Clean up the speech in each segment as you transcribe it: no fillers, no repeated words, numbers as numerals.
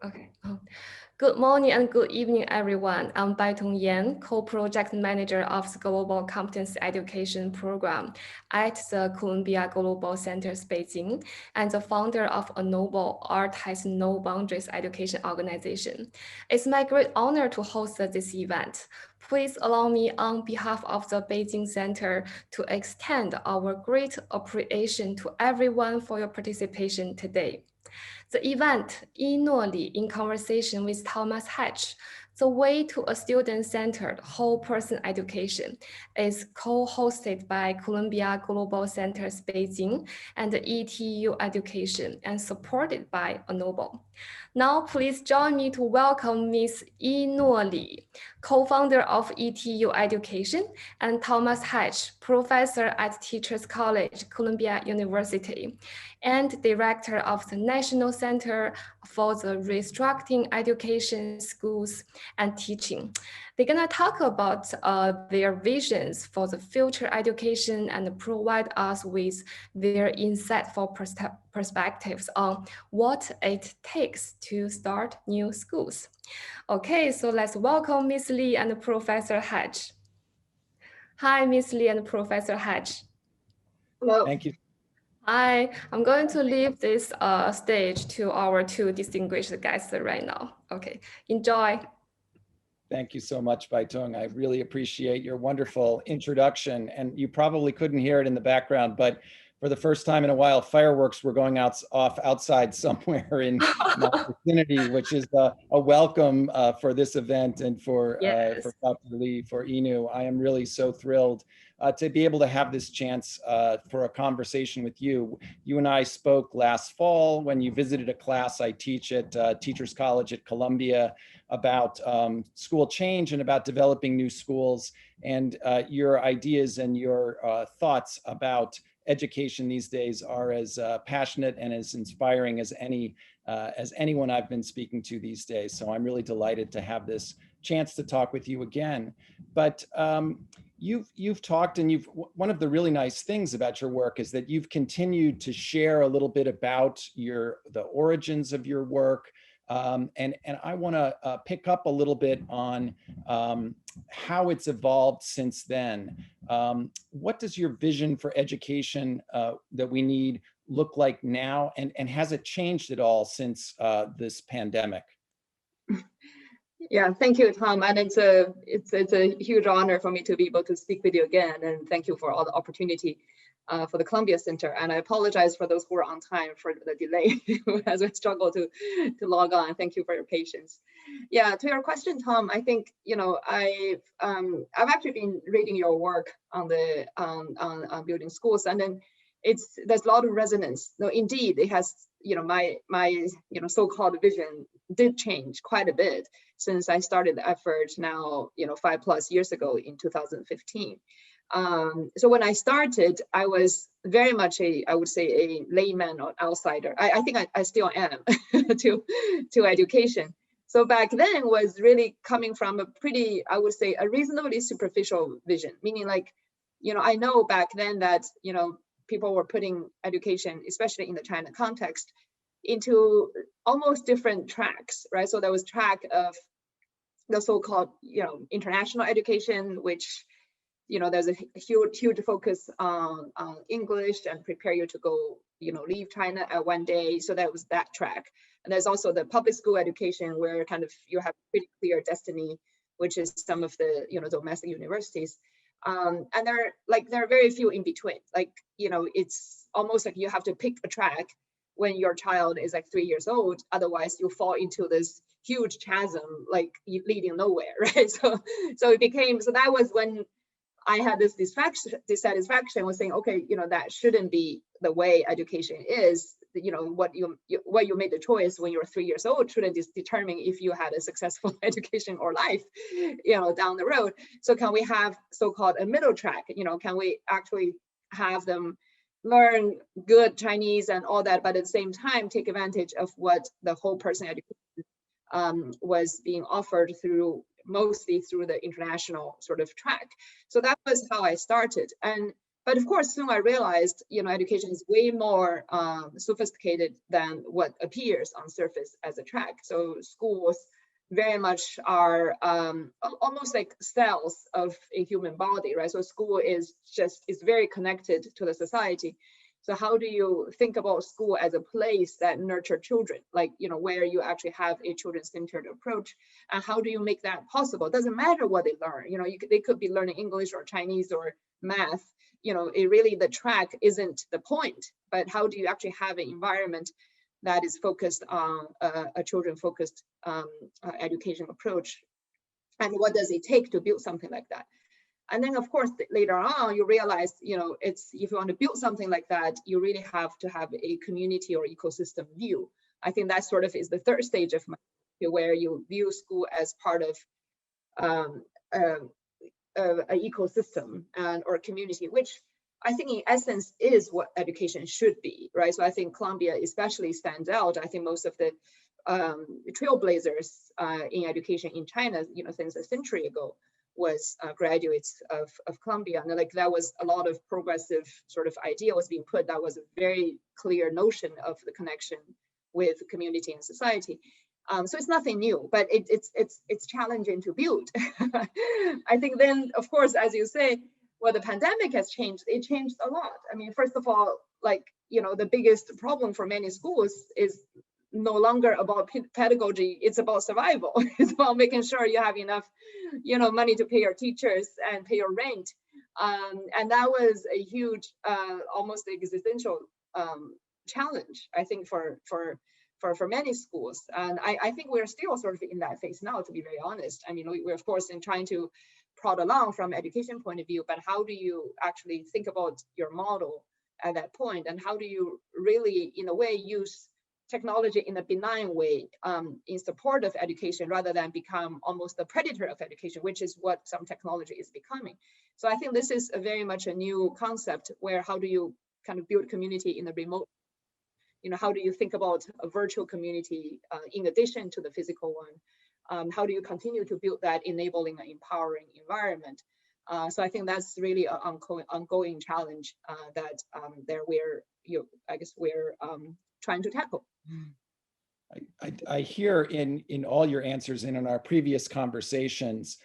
Okay. Good morning and good evening, everyone. I'm Baitong Yan, co-project manager of the Global Competence Education Program at the Columbia Global Centers Beijing, and the founder of A Noble Art Has No Boundaries Education Organization. It's my great honor to host this event. Please allow me on behalf of the Beijing Center to extend our great appreciation to everyone for your participation today. The event, Yinuo Li in conversation with Thomas Hatch, the way to a student-centered whole-person education, is co-hosted by Columbia Global Centers Beijing and ETU Education and supported by A Noble. Now, please join me to welcome Ms. Yinuo Li, co-founder of ETU Education, and Thomas Hatch, professor at Teachers College, Columbia University, and director of the National Center for the Restructuring Education Schools and Teaching. They're gonna talk about their visions for the future education and provide us with their insightful perspectives on what it takes to start new schools. Okay, so let's welcome Ms. Li and Professor Hatch. Hi, Ms. Li and Professor Hatch. Hello. Thank you. Hi, I'm going to leave this stage to our two distinguished guests right now. Okay, enjoy. Thank you so much, Baitong. I really appreciate your wonderful introduction. And you probably couldn't hear it in the background, but for the first time in a while, fireworks were going off outside somewhere in my vicinity, which is a welcome for this event and for Dr. Li, for Yinuo. I am really so thrilled to be able to have this chance for a conversation with you. You and I spoke last fall when you visited a class I teach at Teachers College at Columbia about school change and about developing new schools, and your ideas and your thoughts about education these days are as passionate and as inspiring as anyone I've been speaking to these days. So I'm really delighted to have this chance to talk with you again. But you've talked, and one of the really nice things about your work is that you've continued to share a little bit about the origins of your work. And I want to pick up a little bit on how it's evolved since then. What does your vision for education that we need look like now? And has it changed at all since this pandemic? Yeah, thank you, Tom. And it's a huge honor for me to be able to speak with you again. And thank you for all the opportunity for the Columbia Center. And I apologize for those who are on time for the delay as we struggle to log on. Thank you for your patience. Yeah, to your question, Tom, I think, I've actually been reading your work on the on building schools, and then there's a lot of resonance. No, indeed, it has, my so-called vision did change quite a bit since I started the effort now, 5+ years ago in 2015. So when I started, I was very much I would say a layman or outsider. I think I still am to education. So back then was really coming from a pretty, I would say, a reasonably superficial vision, meaning like, I know back then that, people were putting education, especially in the China context, into almost different tracks, right? So there was track of the so-called, international education, which, there's a huge focus on English and prepare you to go, leave China at one day. So that was that track. And there's also the public school education where kind of you have pretty clear destiny, which is some of the, domestic universities. And there are very few in between. Like, it's almost like you have to pick a track when your child is like 3 years old. Otherwise, you fall into this huge chasm, like leading nowhere, right? So that was when I had this dissatisfaction with saying, okay, that shouldn't be the way education is. What you made the choice when you were 3 years old shouldn't determine if you had a successful education or life, down the road. So can we have so-called a middle track? Can we actually have them learn good Chinese and all that, but at the same time take advantage of what the whole person education was being offered mostly through the international sort of track. So that was how I started. And But of course, soon I realized, education is way more sophisticated than what appears on surface as a track. So schools very much are almost like cells of a human body, right? So school is very connected to the society. So how do you think about school as a place that nurture children, like, where you actually have a children-centered approach, and how do you make that possible? It doesn't matter what they learn, they could be learning English or Chinese or math, the track isn't the point, but how do you actually have an environment that is focused on a children-focused education approach, and what does it take to build something like that? And then, of course, later on, you realize, if you want to build something like that, you really have to have a community or ecosystem view. I think that sort of is the third stage of where you view school as part of an ecosystem or community, which I think in essence is what education should be, right? So I think Columbia especially stands out. I think most of the trailblazers in education in China, since a century ago, was graduates of Columbia. And like that was a lot of progressive sort of idea was being put. That was a very clear notion of the connection with community and society. So it's nothing new, but it's challenging to build. I think then, of course, as you say, the pandemic has changed. It changed a lot. I mean, first of all, the biggest problem for many schools is no longer about pedagogy. It's about survival. It's about making sure you have enough, money to pay your teachers and pay your rent. And that was a huge, almost existential challenge, I think, for many schools. And I think we're still sort of in that phase now, to be very honest. I mean, we're of course in trying to prod along from education point of view, but how do you actually think about your model at that point? And how do you really, in a way, use technology in a benign way in support of education rather than become almost the predator of education, which is what some technology is becoming. So I think this is very much a new concept where how do you kind of build community in the remote, how do you think about a virtual community in addition to the physical one? How do you continue to build that enabling and empowering environment? So I think that's really an ongoing challenge that we're trying to tackle. I hear in all your answers and in our previous conversations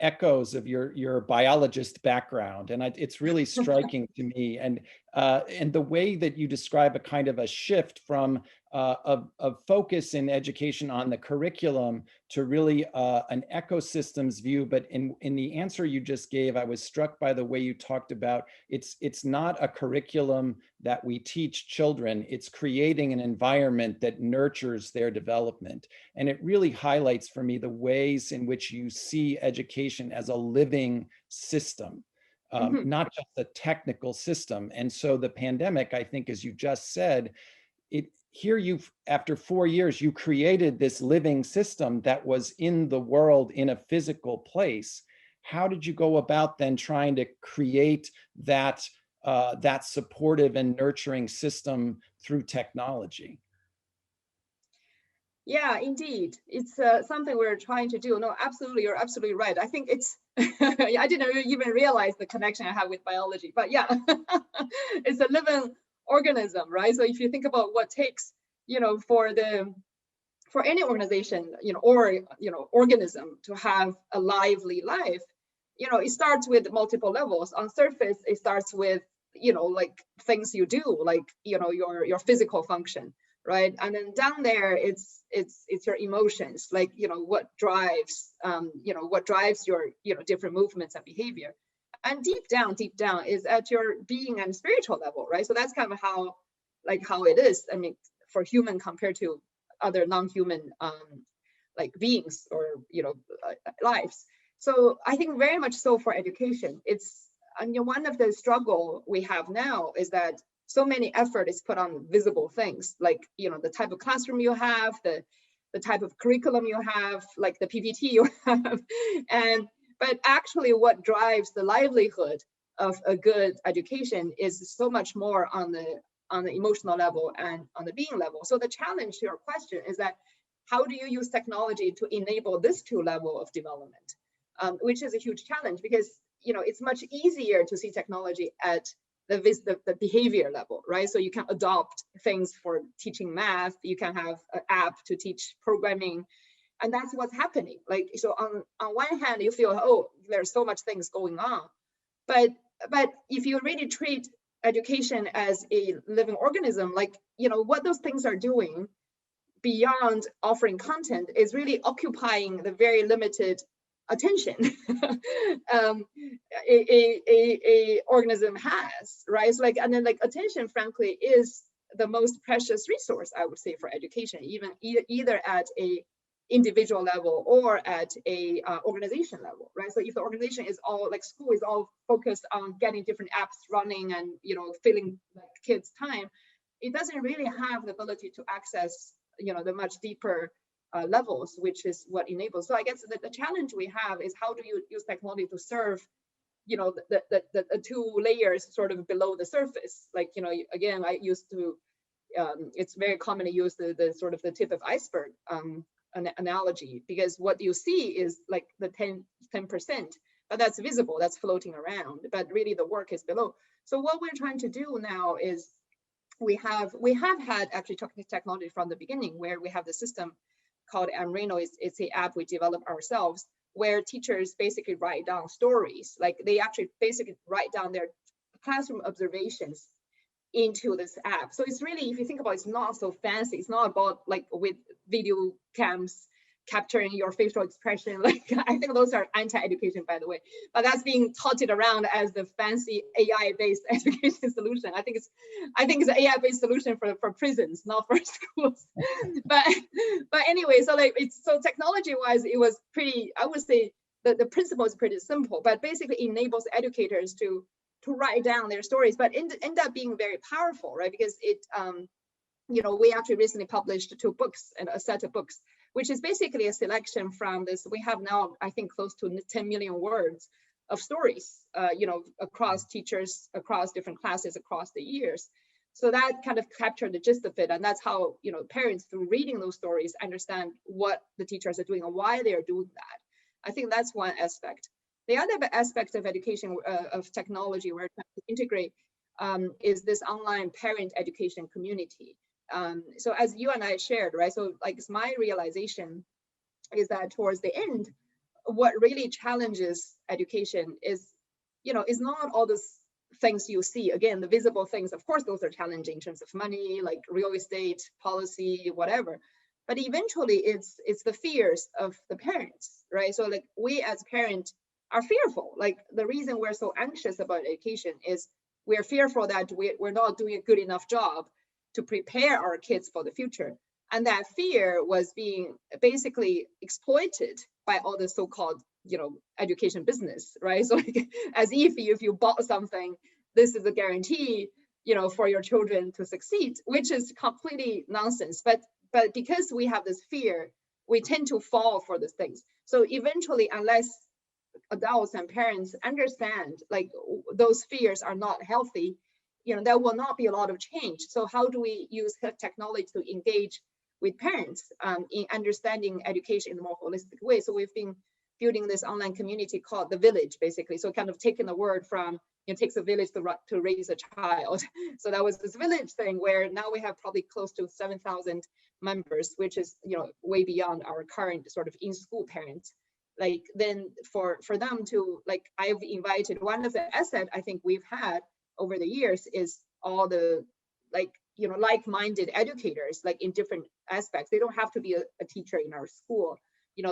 echoes of your biologist background, and it's really striking to me. And the way that you describe a kind of a shift from a focus in education on the curriculum to really an ecosystems view. But in the answer you just gave, I was struck by the way you talked about it's not a curriculum that we teach children, it's creating an environment that nurtures their development. And it really highlights for me the ways in which you see education as a living system. Not just a technical system. And so the pandemic, I think, as you just said, after 4 years, you created this living system that was in the world in a physical place. How did you go about then trying to create that supportive and nurturing system through technology? Yeah, indeed. It's something we're trying to do. No, absolutely. You're absolutely right. I think it's, I didn't even realize the connection I have with biology, but yeah, it's a living organism, right? So if you think about what takes, for any organization, or, organism to have a lively life, it starts with multiple levels. On surface, it starts with, like things you do, like, your physical function. Right, and then down there, it's your emotions, like what drives your different movements and behavior, and deep down is at your being and spiritual level, right? So that's kind of how it is. I mean, for human compared to other non-human like beings or lives. So I think very much so for education. One of the struggle we have now is that so many effort is put on visible things, like the type of classroom you have, the type of curriculum you have, like the PPT you have, but actually what drives the livelihood of a good education is so much more on the emotional level and on the being level. So the challenge to your question is that how do you use technology to enable this two level of development, which is a huge challenge, because it's much easier to see technology at the behavior level, right? So you can adopt things for teaching math, you can have an app to teach programming, and that's what's happening. Like, so on one hand, you feel, oh, there's so much things going on, but if you really treat education as a living organism, like, what those things are doing beyond offering content is really occupying the very limited attention a organism has, right? So and then attention, frankly, is the most precious resource, I would say, for education, even either at a individual level or at a organization level, right? So if the organization is all school is all focused on getting different apps running and filling kids' time, it doesn't really have the ability to access the much deeper levels, which is what enables. So I guess the challenge we have is, how do you use technology to serve the two layers sort of below the surface? Again, I used to it's very commonly used the sort of the tip of iceberg analogy, because what you see is the 10%, but that's visible, that's floating around, but really the work is below. So what we're trying to do now is we have had actually technology from the beginning, where we have the system called Amreno. It's an app we developed ourselves, where teachers basically write down stories. They actually basically write down their classroom observations into this app. So it's really, if you think about it, it's not so fancy. It's not about with video cams capturing your facial expression. I think those are anti-education, by the way, but that's being touted around as the fancy AI-based education solution. I think it's an AI-based solution for prisons, not for schools. but anyway, so technology-wise, it was pretty, I would say the principle is pretty simple, but basically enables educators to write down their stories, but end up being very powerful, right? Because it we actually recently published 2 books and a set of books, which is basically a selection from this. We have now, I think, close to 10 million words of stories, across teachers, across different classes, across the years. So that kind of captured the gist of it. And that's how, parents, through reading those stories, understand what the teachers are doing and why they are doing that. I think that's one aspect. The other aspect of education, of technology we're trying to integrate, is this online parent education community. So as you and I shared, right? So it's my realization is that towards the end, what really challenges education is, is not all those things you see. Again, the visible things, of course, those are challenging in terms of money, like real estate, policy, whatever. But eventually it's the fears of the parents, right? So we as parents are fearful. The reason we're so anxious about education is we're fearful that we're not doing a good enough job to prepare our kids for the future. And that fear was being basically exploited by all the so-called, education business, right? So as if you bought something, this is a guarantee, for your children to succeed, which is completely nonsense. But because we have this fear, we tend to fall for these things. So eventually, unless adults and parents understand those fears are not healthy, there will not be a lot of change. So how do we use technology to engage with parents in understanding education in a more holistic way? So we've been building this online community called The Village, basically. So kind of taking the word from, it takes a village to raise a child. So that was this village thing, where now we have probably close to 7,000 members, which is, way beyond our current sort of in-school parents. Then for them to, I've invited, one of the assets I think we've had over the years is all the like-minded educators, in different aspects. They don't have to be a teacher in our school.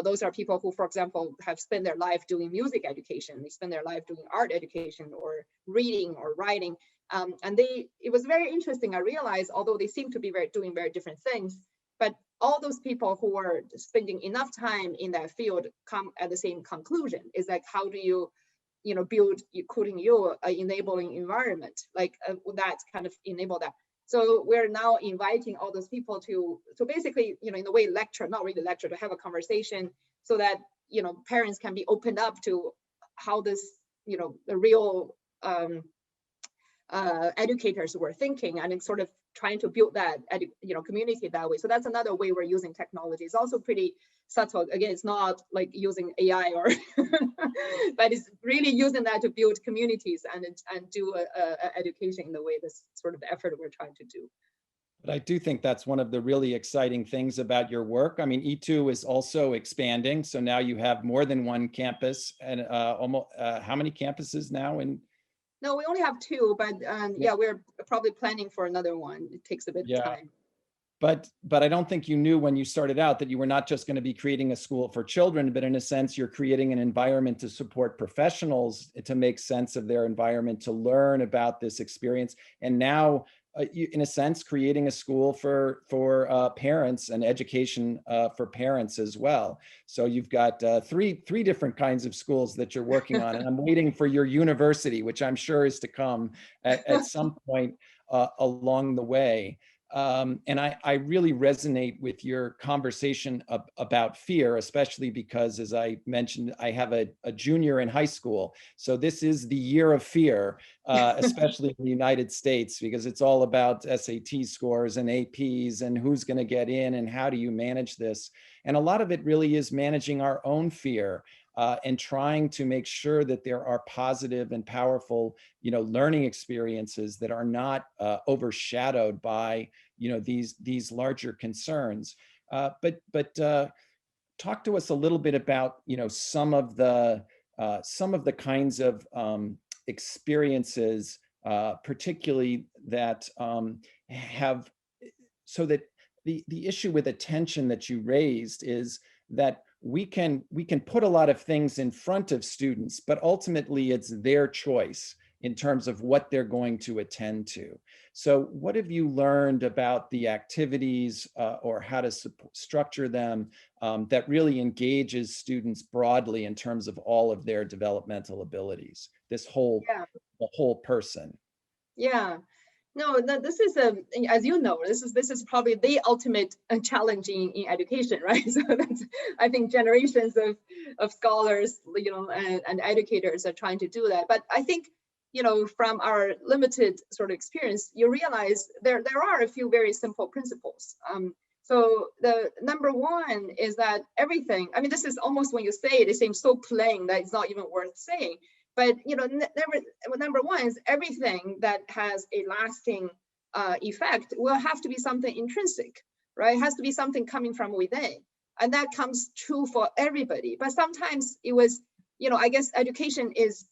Those are people who, for example, have spent their life doing music education. They spend their life doing art education or reading or writing. And it was very interesting. I realized, although they seem to be doing very different things, but all those people who are spending enough time in that field come at the same conclusion. Is how do you build, including enabling environment, that kind of enable that. So we're now inviting all those people to basically, in a way, not really lecture, to have a conversation, so that, parents can be opened up to how this, the real educators were thinking, and sort of trying to build that community that way. So that's another way we're using technology. It's also pretty subtle. Again, it's not like using AI or, but it's really using that to build communities and do education in the way, this sort of effort we're trying to do. But I do think that's one of the really exciting things about your work. I mean, ETU is also expanding. So now you have more than one campus, and almost how many campuses now in? No, we only have 2, but yeah, we're probably planning for another one. It takes a bit of time. But I don't think you knew when you started out that you were not just going to be creating a school for children, but in a sense, you're creating an environment to support professionals to make sense of their environment, to learn about this experience. And now, in a sense, creating a school for parents and education for parents as well. So you've got three different kinds of schools that you're working on, and I'm waiting for your university, which I'm sure is to come at some point along the way. And I really resonate with your conversation about fear, especially because, as I mentioned, I have a junior in high school. So this is the year of fear, especially in the United States, because it's all about SAT scores and APs and who's going to get in and how do you manage this. And a lot of it really is managing our own fear. And trying to make sure that there are positive and powerful, learning experiences that are not overshadowed by, these larger concerns. But talk to us a little bit about, some of the kinds of experiences, particularly that have, so that the issue with attention that you raised is that we can put a lot of things in front of students, but ultimately it's their choice in terms of what they're going to attend to. So what have you learned about the activities or how to structure them that really engages students broadly in terms of all of their developmental abilities, the whole person? Yeah. No, this is as you know, this is probably the ultimate challenge in education, right? So that's, I think, generations of scholars, and educators are trying to do that. But I think, from our limited sort of experience, you realize there are a few very simple principles. So the number one is that everything, I mean, this is almost, when you say it, it seems so plain that it's not even worth saying. But number one is everything that has a lasting effect will have to be something intrinsic, right? It has to be something coming from within, and that comes true for everybody. But sometimes it was, I guess education is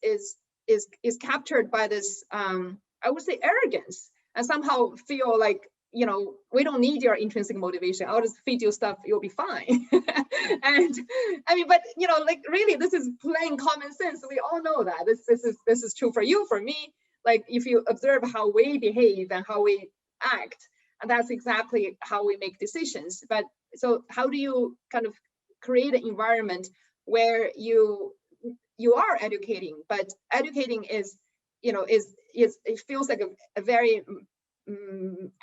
captured by this, I would say, arrogance, and somehow feel like, we don't need your intrinsic motivation. I'll just feed you stuff, you'll be fine. And I mean, but like, really, this is plain common sense. We all know that this is true for you, for me. Like, if you observe how we behave and how we act, and that's exactly how we make decisions. But so how do you kind of create an environment where you are educating, but educating is, it feels like a very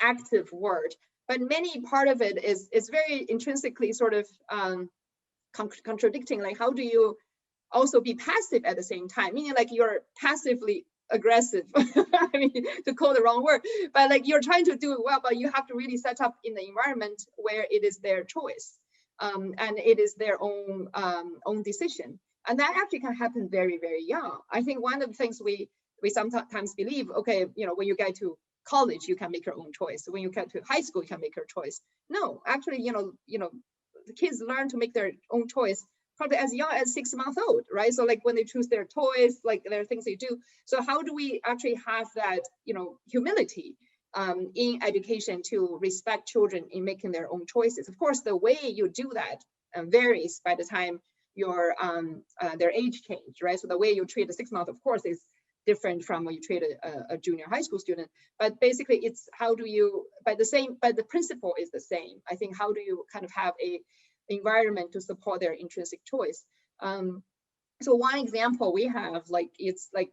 active word, but many part of it is very intrinsically sort of contradicting. Like, how do you also be passive at the same time? Meaning, like, you're passively aggressive. I mean, to call the wrong word, but like, you're trying to do it well, but you have to really set up in the environment where it is their choice, and it is their own decision. And that actually can happen very, very young. I think one of the things we sometimes believe, okay, when you get to college, you can make your own choice. When you get to high school, you can make your choice. No, actually, the kids learn to make their own choice probably as young as 6 months old, right? So like, when they choose their toys, like, there are things they do. So how do we actually have that, humility in education to respect children in making their own choices? Of course, the way you do that varies by the time their age change, right? So the way you treat a 6 month, of course, is different from when you treat a junior high school student. But basically, it's how do you, but the principle is the same. I think, how do you kind of have a environment to support their intrinsic choice? So one example we have, like, it's like,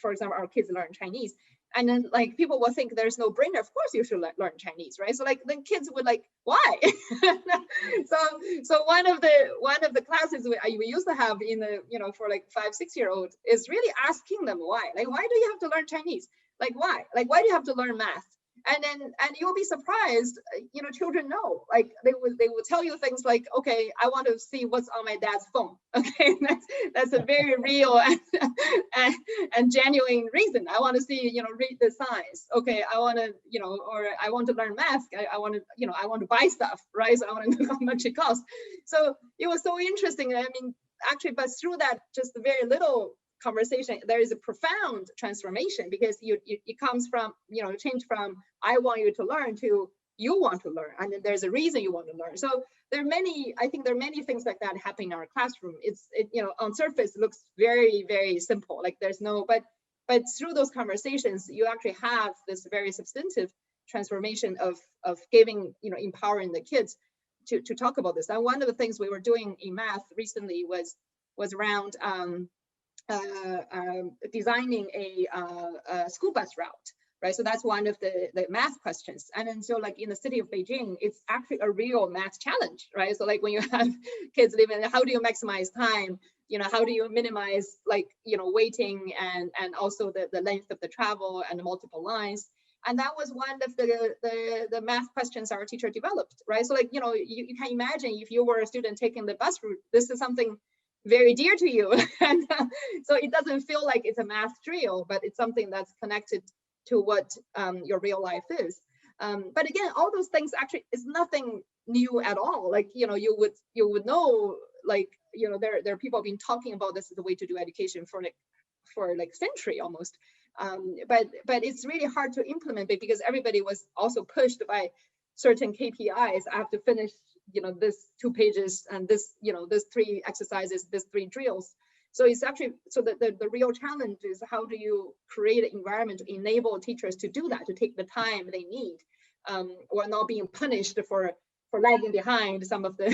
for example, our kids learn Chinese, and then like, people will think there's no brainer. Of course you should learn Chinese, right? So like, then kids would like, why? so one of the classes we used to have in the, for like 5-6 year old is really asking them why. Like, why do you have to learn Chinese? Like, why? Like, why do you have to learn math? And you'll be surprised, children know, like they will tell you things like, okay, I want to see what's on my dad's phone. Okay, that's a very real and genuine reason. I want to see, read the signs. Okay, I want to, or I want to learn math. I want to, I want to buy stuff, right? So I want to know how much it costs. So it was so interesting. I mean, actually, but through that, just very little conversation, there is a profound transformation, because it comes from, change from I want you to learn to you want to learn, and then there's a reason you want to learn. So I think there are many things like that happening in our classroom. On surface it looks very, very simple, like there's no, but through those conversations you actually have this very substantive transformation of giving, empowering the kids to talk about this. And one of the things we were doing in math recently was around designing a school bus route, right? So that's one of the math questions. And then so like in the city of Beijing, it's actually a real math challenge, right? So like when you have kids living, how do you maximize time? How do you minimize waiting and also the length of the travel and the multiple lines? And that was one of the math questions our teacher developed, right? So you can imagine if you were a student taking the bus route, this is something very dear to you. And so it doesn't feel like it's a math drill, but it's something that's connected to what your real life is. But again, all those things actually is nothing new at all. Like, you would know, like, there are people have been talking about this as a way to do education for century almost. But it's really hard to implement it because everybody was also pushed by certain KPIs. I have to finish, this 2 pages and this, this 3 exercises, this 3 drills. So it's actually, so the real challenge is how do you create an environment to enable teachers to do that, to take the time they need, or not being punished for lagging behind some of the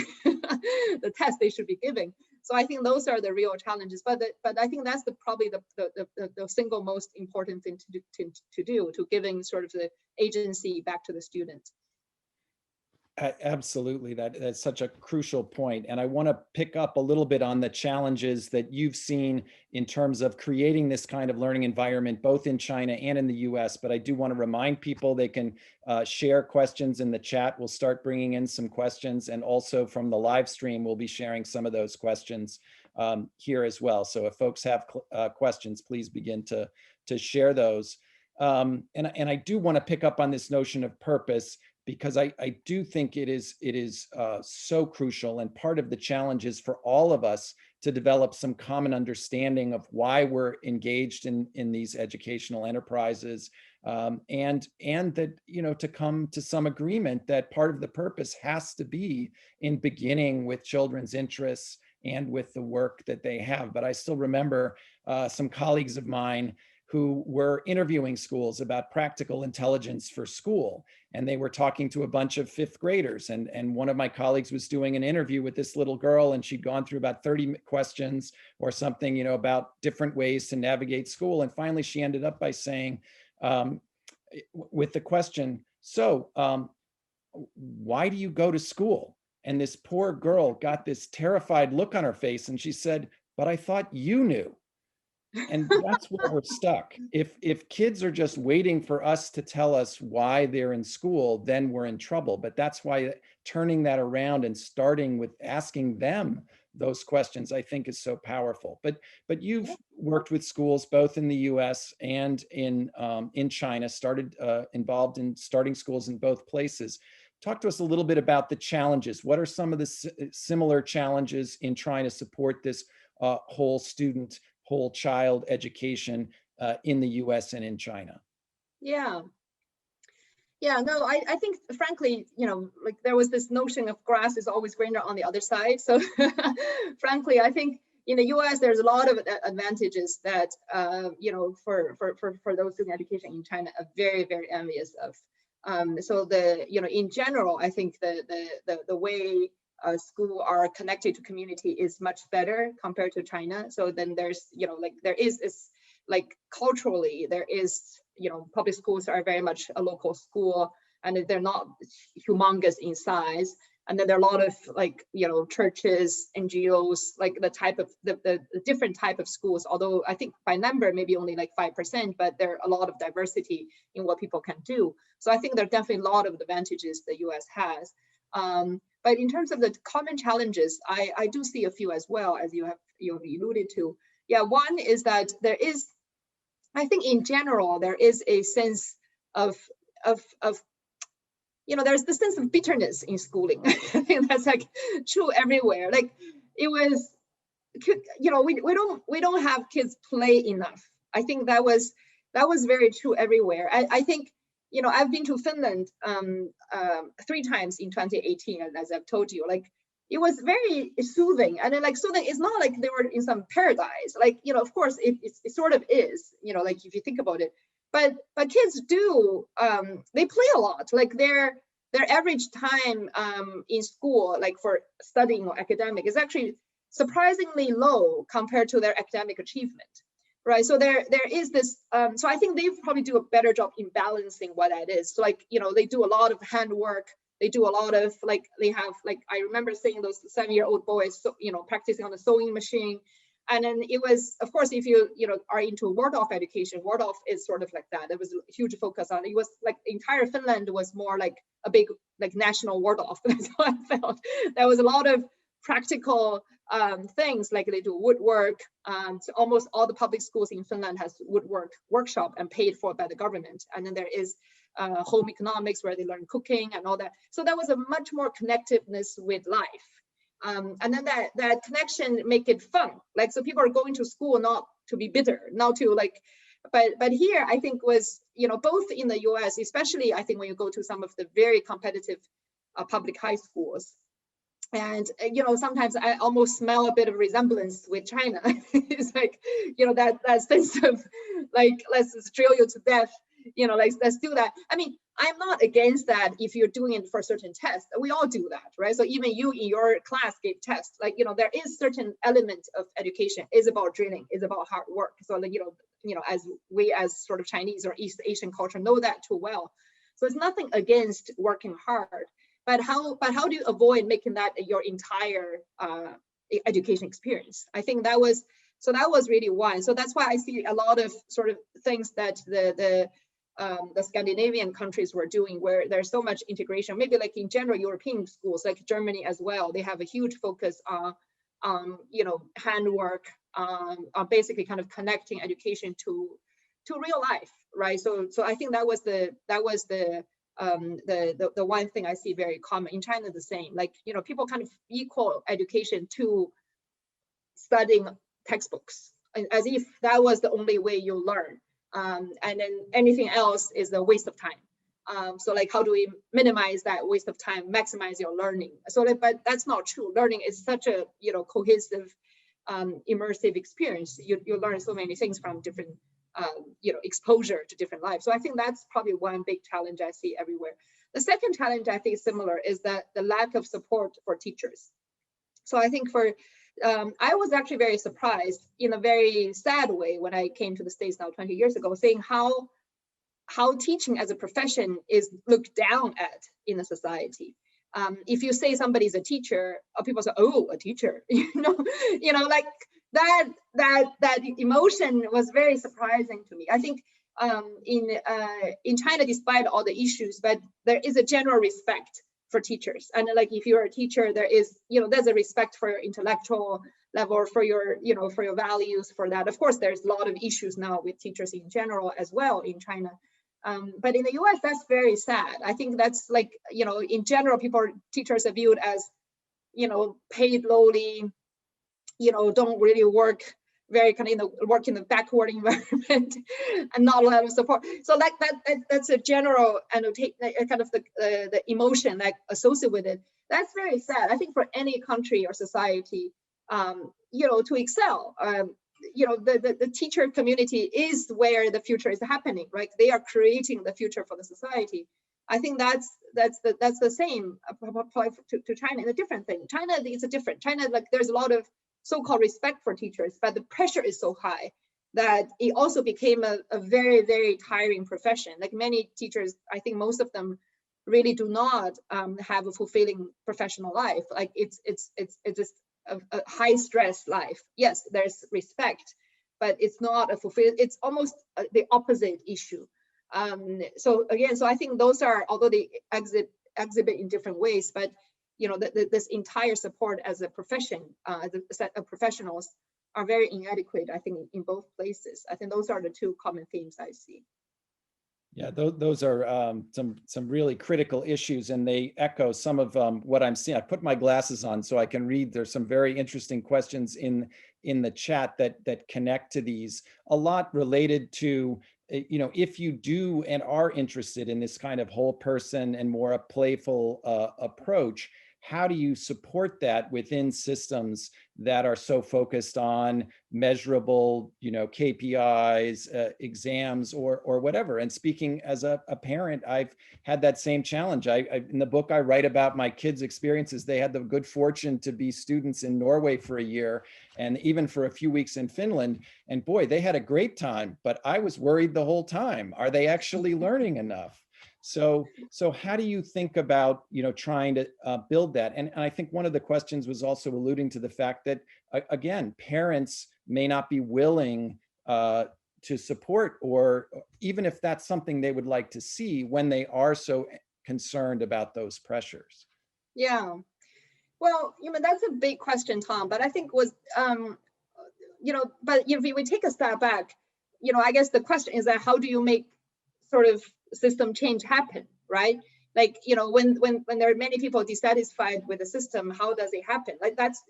the tests they should be giving. So I think those are the real challenges. But I think that's probably the single most important thing to do to giving sort of the agency back to the student. Absolutely. That's such a crucial point. And I want to pick up a little bit on the challenges that you've seen in terms of creating this kind of learning environment, both in China and in the US. But I do want to remind people they can share questions in the chat. We'll start bringing in some questions. And also from the live stream, we'll be sharing some of those questions here as well. So if folks have questions, please begin to share those. And I do want to pick up on this notion of purpose, because I do think it is so crucial, and part of the challenge is for all of us to develop some common understanding of why we're engaged in these educational enterprises, and that, to come to some agreement that part of the purpose has to be in beginning with children's interests and with the work that they have. But I still remember some colleagues of mine who were interviewing schools about practical intelligence for school. And they were talking to a bunch of 5th graders. And one of my colleagues was doing an interview with this little girl, and she'd gone through about 30 questions or something, about different ways to navigate school. And finally, she ended up by saying, with the question, so why do you go to school? And this poor girl got this terrified look on her face, and she said, but I thought you knew. And that's where we're stuck. If kids are just waiting for us to tell us why they're in school, then we're in trouble. But that's why turning that around and starting with asking them those questions, I think, is so powerful. But you've worked with schools both in the U.S. and in China, involved in starting schools in both places. Talk to us a little bit about the challenges. What are some of the similar challenges in trying to support this whole child education in the US and in China? Yeah, no, I think frankly, like there was this notion of grass is always greener on the other side. So frankly, I think in the US, there's a lot of advantages that, for those doing education in China are very, very envious of. So in general, I think the way school are connected to community is much better compared to China. So then there's, there is this, culturally, there is, public schools are very much a local school, and they're not humongous in size. And then there are a lot of like, churches, NGOs, like the different type of schools, although I think by number, maybe only like 5%, but there are a lot of diversity in what people can do. So I think there are definitely a lot of advantages the US has. But in terms of the common challenges, I do see a few as well, as you have alluded to. Yeah, one is that there is, I think in general, there is a sense of there's the sense of bitterness in schooling. I think that's like true everywhere. Like it was, we don't have kids play enough. I think that was very true everywhere. I think, I've been to Finland 3 times in 2018, as I've told you. Like it was very soothing, and then like soothing. It's not like they were in some paradise. Like of course it sort of is. Like if you think about it. But kids do, they play a lot. Like their average time in school, like for studying or academic, is actually surprisingly low compared to their academic achievement, right? So there is this, so I think they probably do a better job in balancing what that is. So like, they do a lot of handwork. They do a lot of they have I remember seeing those 7-year-old boys, practicing on the sewing machine. And then it was, of course, if you are into Waldorf education, Waldorf is sort of like that. There was a huge focus on it. It was like entire Finland was more like a big national Waldorf. That's how I felt. There was a lot of practical things, like they do woodwork. So almost all the public schools in Finland has woodwork workshop and paid for by the government. And then there is home economics where they learn cooking and all that. So there was a much more connectiveness with life. And then that connection make it fun. Like, so people are going to school not to be bitter, not to but here I think was, both in the US, especially I think when you go to some of the very competitive public high schools, and sometimes I almost smell a bit of resemblance with China. It's like, that sense of like, let's just drill you to death, let's do that. I mean, I'm not against that if you're doing it for certain tests. We all do that, right? So even you in your class gave tests, like, there is certain element of education is about drilling, is about hard work. So like, as we as sort of Chinese or East Asian culture know that too well. So it's nothing against working hard, but how do you avoid making that your entire education experience? I think that was really one. So that's why I see a lot of sort of things that the Scandinavian countries were doing, where there's so much integration. Maybe like in general European schools, like Germany as well, they have a huge focus on handwork, on basically kind of connecting education to real life, right? So I think that was the one thing I see very common in China. The same, like people kind of equal education to studying textbooks, as if that was the only way you learn. And then anything else is a waste of time. So like, how do we minimize that waste of time, maximize your learning? So, but that's not true. Learning is such a cohesive, immersive experience. You learn so many things from different, exposure to different lives. So I think that's probably one big challenge I see everywhere. The second challenge I think is similar, is that the lack of support for teachers. So I think I was actually very surprised in a very sad way when I came to the States now 20 years ago, seeing how teaching as a profession is looked down at in the society. If you say somebody's a teacher, people say, "Oh, a teacher," like that emotion was very surprising to me. I think in China, despite all the issues, but there is a general respect for teachers. And like, if you're a teacher, there is, there's a respect for your intellectual level, for your, for your values, for that. Of course, there's a lot of issues now with teachers in general as well in China. But in the US, that's very sad. I think that's like, in general, teachers are viewed as, paid lowly, don't really work, very kind of work in the backward environment and not a lot of support. So like that's a general kind of the emotion like associated with it. That's very sad. I think for any country or society, to excel, the teacher community is where the future is happening, right? They are creating the future for the society. I think that's the same to China. It's a different thing. China is a different. China, like, there's a lot of so-called respect for teachers, but the pressure is so high that it also became a very, very tiring profession. Like many teachers, I think most of them really do not have a fulfilling professional life. Like it's just a high stress life. Yes, there's respect, but it's not a fulfilled, it's almost the opposite issue. So again, so I think those are, although they exhibit in different ways, but this entire support as a profession, the set of professionals are very inadequate, I think, in both places. I think those are the two common themes I see. Yeah, those are some really critical issues, and they echo some of what I'm seeing. I put my glasses on so I can read. There's some very interesting questions in the chat that connect to these. A lot related to, if you do and are interested in this kind of whole person and more a playful approach, how do you support that within systems that are so focused on measurable, KPIs, exams, or whatever? And speaking as a parent, I've had that same challenge. In the book, I write about my kids' experiences. They had the good fortune to be students in Norway for a year, and even for a few weeks in Finland. And boy, they had a great time, but I was worried the whole time. Are they actually learning enough? So how do you think about, trying to build that? And I think one of the questions was also alluding to the fact that, again, parents may not be willing to support, or even if that's something they would like to see, when they are so concerned about those pressures. Yeah, well, that's a big question, Tom, but I think but if we take a step back, I guess the question is that how do you make sort of system change happen, right? Like, when there are many people dissatisfied with the system, how does it happen? Like, that's,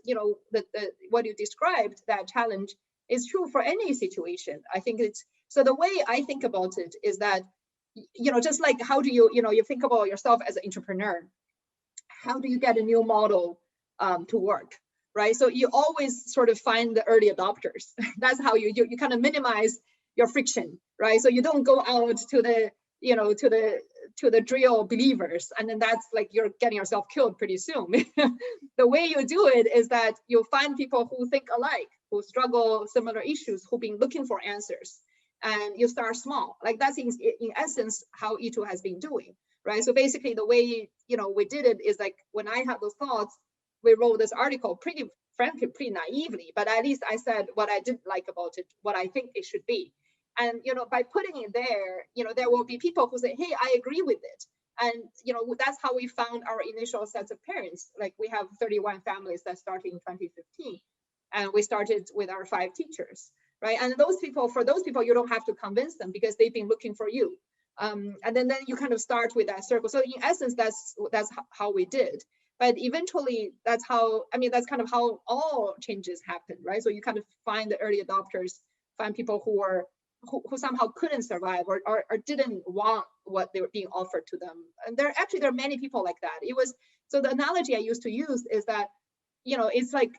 what you described, that challenge is true for any situation. I think so the way I think about it is that, just like how do you, you think about yourself as an entrepreneur, how do you get a new model to work, right? So you always sort of find the early adopters. That's how you kind of minimize your friction, right? So you don't go out to the to the drill believers, and then that's like you're getting yourself killed pretty soon. The way you do it is that you find people who think alike, who struggle similar issues, who've been looking for answers, and you start small. Like that's in essence how ETU has been doing, right? So basically the way we did it is like, when I had those thoughts, we wrote this article pretty naively, but at least I said what I didn't like about it, what I think it should be. And, by putting it there, there will be people who say, hey, I agree with it. And, that's how we found our initial sets of parents. Like, we have 31 families that started in 2015. And we started with our 5 teachers, right? And for those people, you don't have to convince them because they've been looking for you. And then you kind of start with that circle. So in essence, that's how we did. But eventually, that's kind of how all changes happen, right? So you kind of find the early adopters, find people who somehow couldn't survive or didn't want what they were being offered to them. And there are many people like that. So the analogy I used to use is that, it's like,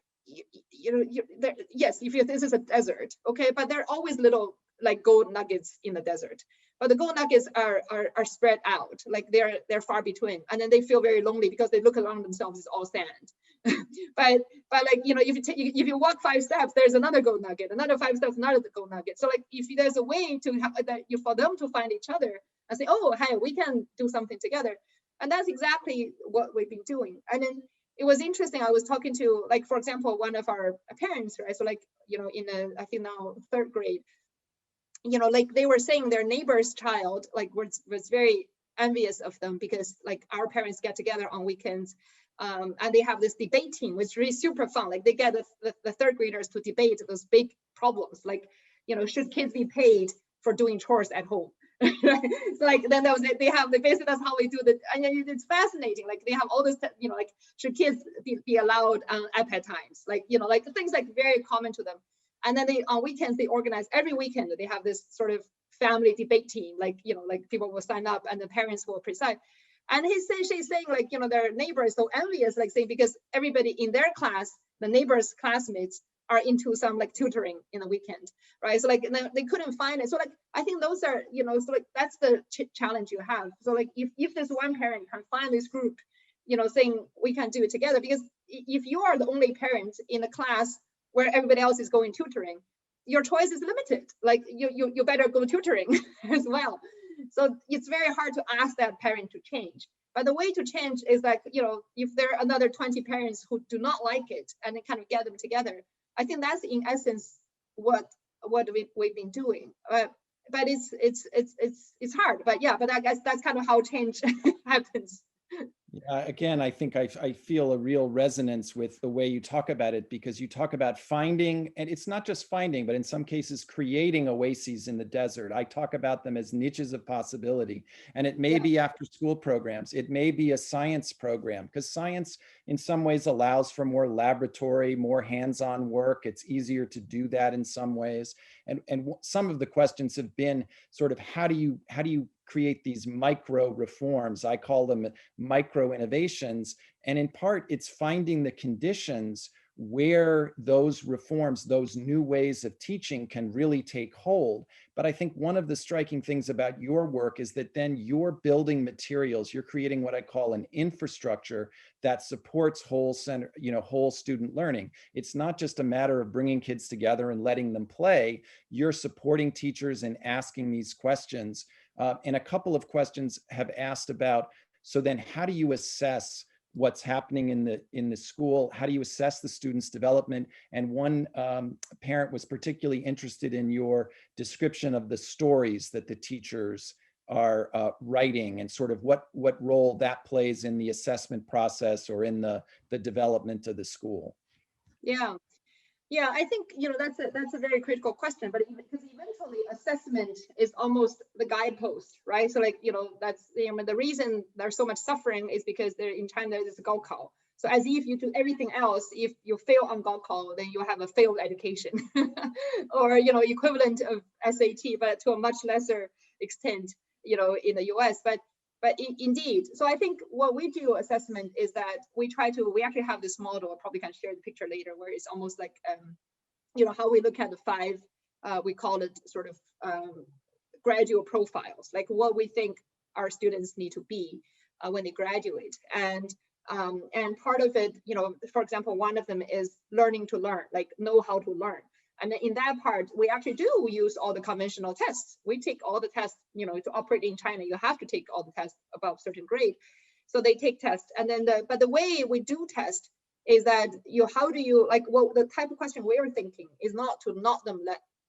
yes, this is a desert, okay, but there are always little like gold nuggets in the desert. But the gold nuggets are spread out, like they're far between, and then they feel very lonely because they look around themselves, it's all sand. but like, if you walk 5 steps, there's another gold nugget, another 5 steps, another gold nugget. So like, if there's a way to have that, for them to find each other and say, oh, hey, we can do something together, and that's exactly what we've been doing. And then it was interesting. I was talking to, like, for example, one of our parents, right? So like, I think now 3rd grade. Like they were saying their neighbor's child like was very envious of them because like our parents get together on weekends and they have this debate team, which is really super fun. Like they get the 3rd graders to debate those big problems, like, should kids be paid for doing chores at home? So like then basically that's how we do the, and it's fascinating. Like they have all this, like, should kids be allowed iPad times? Like, like things like very common to them. And then on weekends, they organize every weekend. They have this sort of family debate team, like, like people will sign up and the parents will preside. And he's saying like, their neighbor is so envious, like saying, because everybody in their class, the neighbor's classmates are into some like tutoring in the weekend, right? So like they couldn't find it. So like, I think those are, so like, that's the challenge you have. So like, if this one parent can find this group, saying we can do it together, because if you are the only parent in a class where everybody else is going tutoring, your choice is limited. Like you better go tutoring as well. So it's very hard to ask that parent to change. But the way to change is like, if there are another 20 parents who do not like it and then kind of get them together, I think that's in essence what we've been doing. But it's hard. But yeah, but I guess that's kind of how change happens. Again, I think I feel a real resonance with the way you talk about it, because you talk about finding, and it's not just finding, but in some cases creating oases in the desert. I talk about them as niches of possibility. And it may be after school programs. It may be a science program, because science in some ways allows for more laboratory, more hands-on work. It's easier to do that in some ways. And some of the questions have been sort of, how do you create these micro reforms? I call them micro innovations. And in part, it's finding the conditions where those reforms, those new ways of teaching can really take hold. But I think one of the striking things about your work is that then you're building materials, you're creating what I call an infrastructure that supports whole student learning. It's not just a matter of bringing kids together and letting them play. You're supporting teachers and asking these questions. And a couple of questions have asked about, so then how do you assess what's happening in the school? How do you assess the student's development? And one parent was particularly interested in your description of the stories that the teachers are writing, and sort of what role that plays in the assessment process or in the development of the school. Yeah, I think that's a very critical question, but because eventually assessment is almost the guidepost, right? So like that's the reason there's so much suffering is because in China there's a Gaokao. So as if you do everything else, if you fail on Gaokao, then you have a failed education, or equivalent of SAT, but to a much lesser extent, in the US. But indeed, so I think what we do assessment is that we actually have this model. I probably can share the picture later, where it's almost like, how we look at the 5, we call it sort of graduate profiles, like what we think our students need to be when they graduate. And part of it, for example, one of them is learning to learn, like know how to learn. And in that part, we actually do use all the conventional tests. We take all the tests, to operate in China, you have to take all the tests above a certain grade. So they take tests. And then, but the way we do test is that the type of question we are thinking is not to not them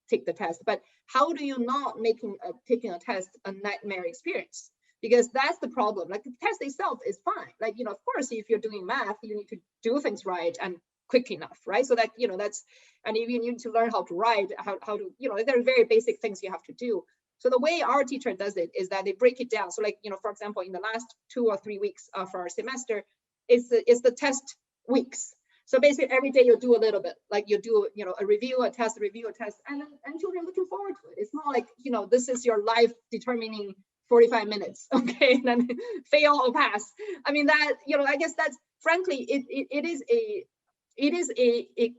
take the test, but how do you not making taking a test a nightmare experience? Because that's the problem. Like the test itself is fine. Like, of course, if you're doing math, you need to do things right and quick enough, right? So that, that's, and if you need to learn how to write, how to, there are very basic things you have to do. So the way our teacher does it is that they break it down. So like, for example, in the last 2 or 3 weeks of our semester, it's the test weeks. So basically every day you do a little bit, like you do, a review, a test, and children are looking forward to it. It's not like, this is your life determining 45 minutes, okay, and then fail or pass. I mean, that, I guess that's, frankly, it is a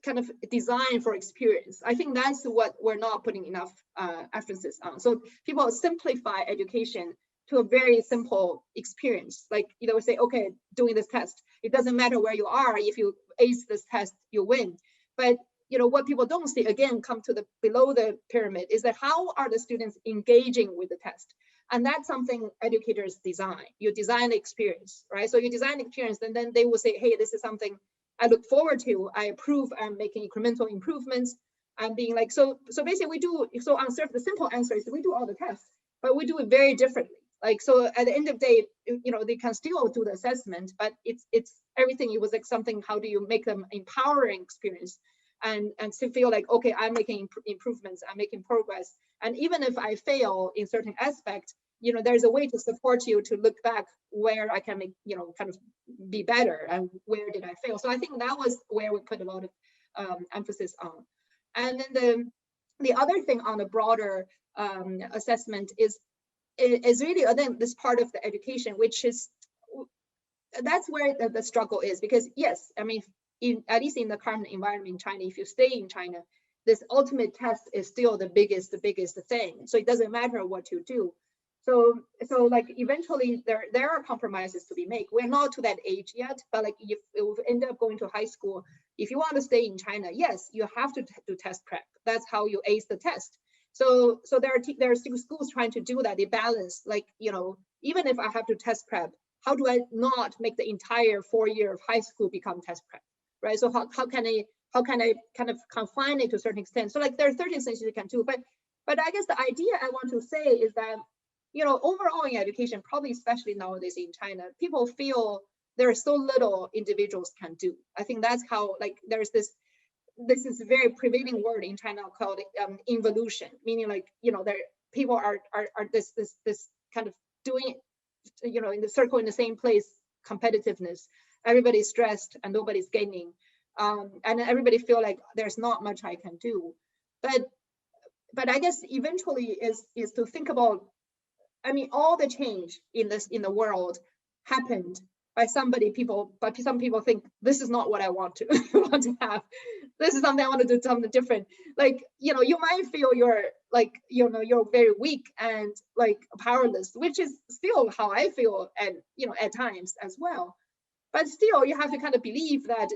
kind of design for experience. I think that's what we're not putting enough emphasis on. So people simplify education to a very simple experience. Like, we say, okay, doing this test, it doesn't matter where you are. If you ace this test, you win. But what people don't see, again, come to the below the pyramid, is that how are the students engaging with the test? And that's something educators design. You design the experience, right? So you design the experience, and then they will say, hey, this is something I look forward to. I approve. I'm making incremental improvements. I'm being like, so basically we do, so on the simple answer is we do all the tests, but we do it very differently. Like, so at the end of the day, they can still do the assessment, but it's everything. It was like something, how do you make them empowering experience and still feel like, okay, I'm making improvements, I'm making progress. And even if I fail in certain aspects, there's a way to support you to look back where I can make, kind of be better and where did I fail. So I think that was where we put a lot of emphasis on. And then the other thing on the broader assessment is really, then this part of the education, which is, that's where the struggle is. Because yes, I mean, at least in the current environment in China, if you stay in China, this ultimate test is still the biggest thing. So it doesn't matter what you do. So like eventually there are compromises to be made. We're not to that age yet, but like if you end up going to high school, if you want to stay in China, yes, you have to do test prep. That's how you ace the test. So there are still schools trying to do that. They balance, like, even if I have to test prep, how do I not make the entire 4 year of high school become test prep, right? So how can I kind of confine it to a certain extent? So like there are 13 things you can do, but I guess the idea I want to say is that, you know, overall in education, probably especially nowadays in China, people feel there is so little individuals can do. I think that's how, like, there's this is a very prevailing word in China called involution, meaning like, you know, there people are this kind of doing, you know, in the circle in the same place, competitiveness. Everybody's stressed and nobody's gaining, and everybody feel like there's not much I can do. But I guess eventually is to think about, I mean, all the change in the world happened by somebody. But some people think this is not what I want to want to have. This is something I want to do, something different. Like, you know, you might feel you're like, you know, you're very weak and like powerless, which is still how I feel, and you know, at times as well. But still, you have to kind of believe that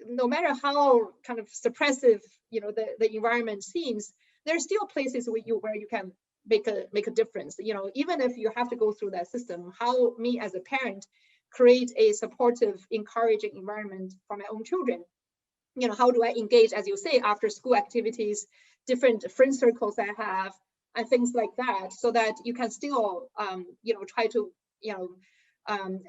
no matter how kind of suppressive, you know, the environment seems, there's still places where you can make a difference. You know, even if you have to go through that system, how me as a parent create a supportive, encouraging environment for my own children. You know, how do I engage, as you say, after school activities, different friend circles I have, and things like that, so that you can still, you know, try to, you know,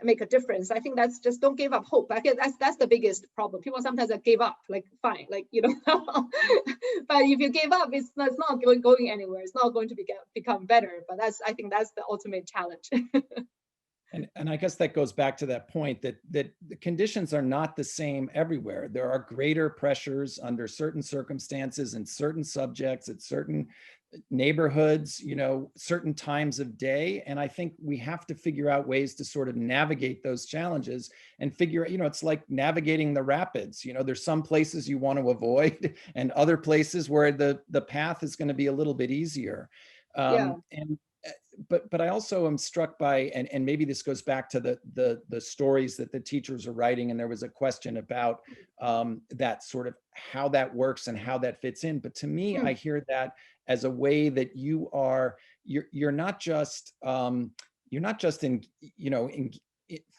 make a difference. I think that's just, don't give up hope. I guess that's the biggest problem. People sometimes give up, like, fine, like, you know, but if you give up, it's not going anywhere. It's not going to become better. But I think that's the ultimate challenge. And I guess that goes back to that point that the conditions are not the same everywhere. There are greater pressures under certain circumstances and certain subjects at certain neighborhoods, you know, certain times of day. And I think we have to figure out ways to sort of navigate those challenges and figure, you know, it's like navigating the rapids. You know, there's some places you want to avoid and other places where the path is going to be a little bit easier. Yeah. But I also am struck by, and maybe this goes back to the stories that the teachers are writing, and there was a question about that sort of how that works and how that fits in. But to me, I hear that as a way that you're not just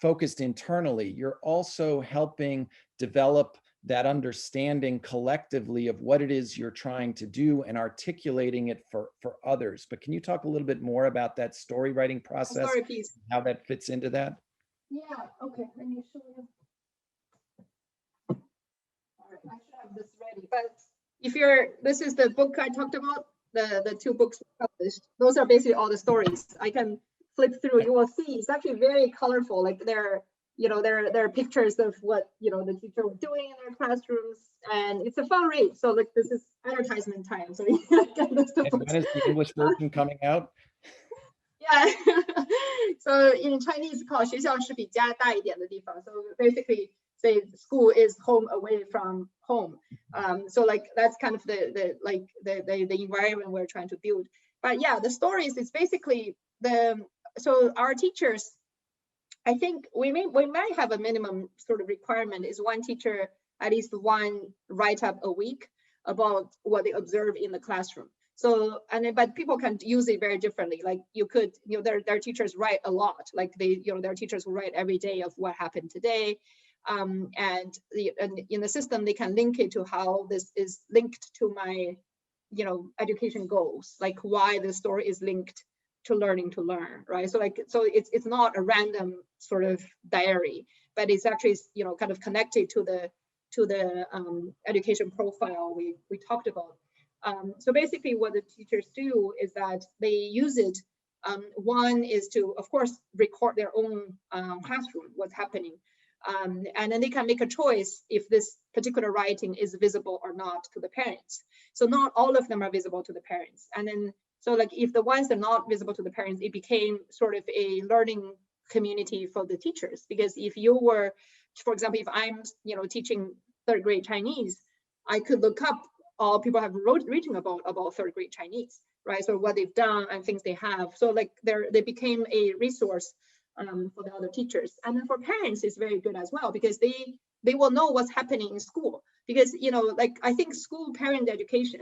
focused internally. You're also helping develop that understanding collectively of what it is you're trying to do and articulating it for others. But can you talk a little bit more about that story writing process, how that fits into that? Yeah, okay, let me show you. All right, I should have this ready, but this is the book I talked about, the 2 books published. Those are basically all the stories. I can flip through, you will see it's actually very colorful. Like there are pictures of what, you know, the teacher was doing in their classrooms, and it's a fun read. So like, this is advertisement time. So and when is the English version coming out? Yeah. So in Chinese, it's called 学校是比家大一点的地方. So basically, say school is home away from home. So like that's kind of the environment we're trying to build. But yeah, the stories is basically so our teachers, I think we might have a minimum sort of requirement is one teacher, at least one write-up a week about what they observe in the classroom. So, but people can use it very differently. Like you could, you know, their teachers write a lot. Like their teachers will write every day of what happened today. And in the system, they can link it to how this is linked to my, you know, education goals, like why the story is linked to learning to learn, right? So it's not a random sort of diary, but it's actually, you know, kind of connected to the education profile we talked about. So basically what the teachers do is that they use it. One is to, of course, record their own classroom, what's happening. And then they can make a choice if this particular writing is visible or not to the parents. So not all of them are visible to the parents. And then, so like if the ones that are not visible to the parents, it became sort of a learning community for the teachers. Because if you were, for example, if I'm, you know, teaching 3rd grade Chinese, I could look up all people have written about 3rd grade Chinese, right? So what they've done and things they have. So like they became a resource for the other teachers. And then for parents, it's very good as well, because they will know what's happening in school. Because, you know, like I think school parent education,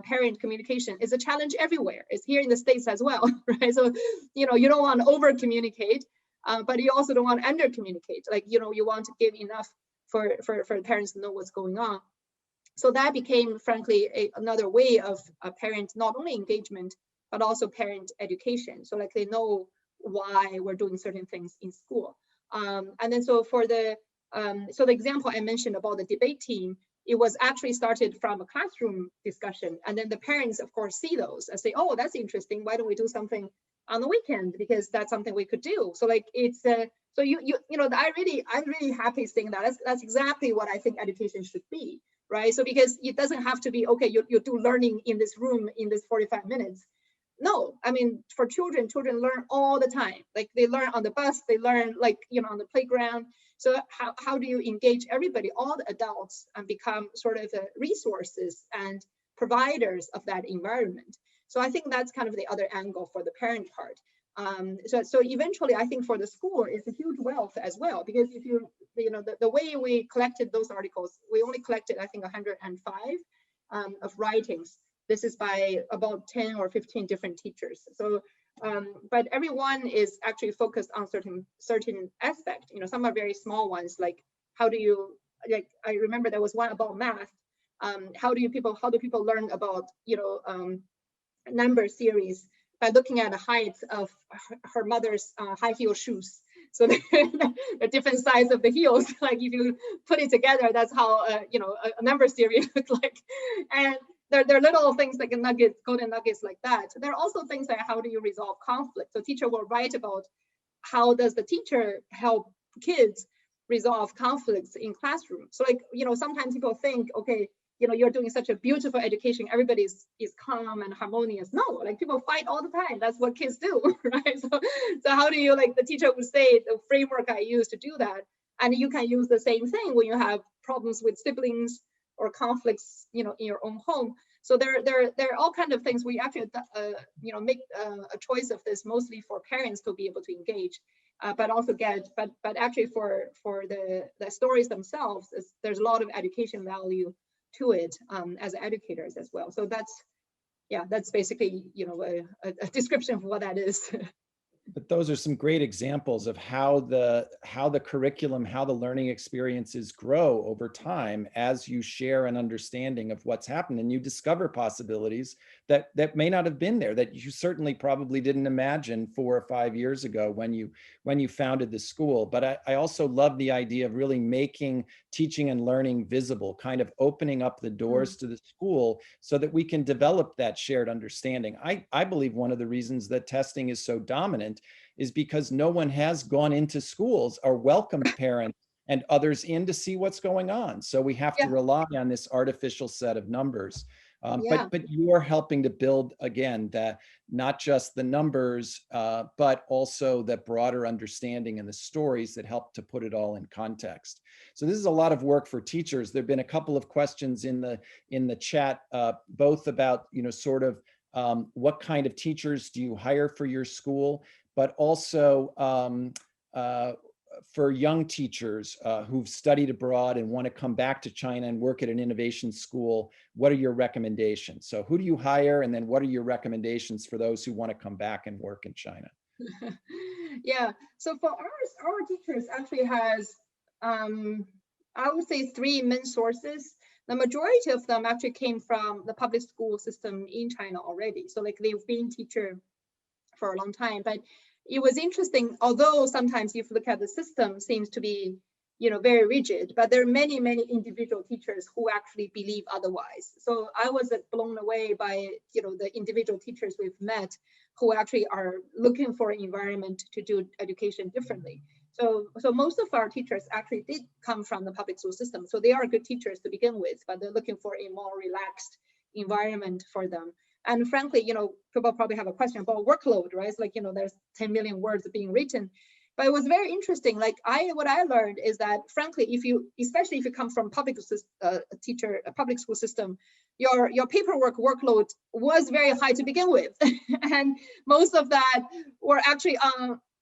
parent communication is a challenge everywhere. It's here in the States as well, right? So, you know, you don't want to over communicate. but you also don't want to under communicate. Like, you want to give enough for parents to know what's going on. So that became, frankly, another way of parent not only engagement, but also parent education. So like they know why we're doing certain things in school. And then so for the example I mentioned about the debate team, it was actually started from a classroom discussion. And then the parents, of course, see those and say, oh, that's interesting. Why don't we do something on the weekend? Because that's something we could do. So like it's so I'm really happy seeing that. That's exactly what I think education should be, right? So because it doesn't have to be, okay, you do learning in this room in this 45 minutes. No, I mean, for children learn all the time. Like they learn on the bus, they learn like, on the playground. So how do you engage everybody, all the adults, and become sort of resources and providers of that environment? So I think that's kind of the other angle for the parent part. So eventually, I think for the school, it's a huge wealth as well, because if the way we collected those articles, we only collected, I think, 105 of writings. This is by about 10 or 15 different teachers. So, but everyone is actually focused on certain aspect. Some are very small ones, like how do you, like I remember there was one about math. How do people learn about number series by looking at the height of her mother's high heel shoes. So the different size of the heels, like if you put it together, that's how a number series looks like. And there are little things like golden nuggets like that. There are also things like how do you resolve conflict? So teacher will write about how does the teacher help kids resolve conflicts in classroom. So like, sometimes people think, okay, you're doing such a beautiful education, everybody is calm and harmonious. No, like people fight all the time. That's what kids do, right? So how do you, like the teacher would say, the framework I use to do that, and you can use the same thing when you have problems with siblings or conflicts, in your own home. So there are all kinds of things where you actually, make a choice of this mostly for parents to be able to engage, but also but actually for the stories themselves, there's a lot of education value to it as educators as well. So that's basically, a description of what that is. But those are some great examples of how the curriculum, how the learning experiences grow over time as you share an understanding of what's happened, and you discover possibilities that may not have been there, that you certainly probably didn't imagine 4 or 5 years ago when you founded the school. But I also love the idea of really making teaching and learning visible, kind of opening up the doors to the school so that we can develop that shared understanding. I believe one of the reasons that testing is so dominant is because no one has gone into schools or welcomed parents and others in to see what's going on. So we have to rely on this artificial set of numbers. But you're helping to build, again, that not just the numbers, but also that broader understanding and the stories that help to put it all in context. So this is a lot of work for teachers. There've been a couple of questions in the chat, both about, sort of what kind of teachers do you hire for your school, but also for young teachers who've studied abroad and want to come back to China and work at an innovation school, what are your recommendations? So who do you hire? And then what are your recommendations for those who want to come back and work in China? Yeah, so for our teachers actually has, I would say 3 main sources. The majority of them actually came from the public school system in China already. So like they've been teacher for a long time, but it was interesting, although sometimes if you look at the system seems to be, very rigid, but there are many, many individual teachers who actually believe otherwise. So I was blown away by, the individual teachers we've met who actually are looking for an environment to do education differently. So most of our teachers actually did come from the public school system. So they are good teachers to begin with, but they're looking for a more relaxed environment for them. And frankly, people probably have a question about workload, right? It's like, there's 10 million words being written. But it was very interesting. Like what I learned is that, frankly, especially if you come from public school system, your paperwork workload was very high to begin with. And most of that were actually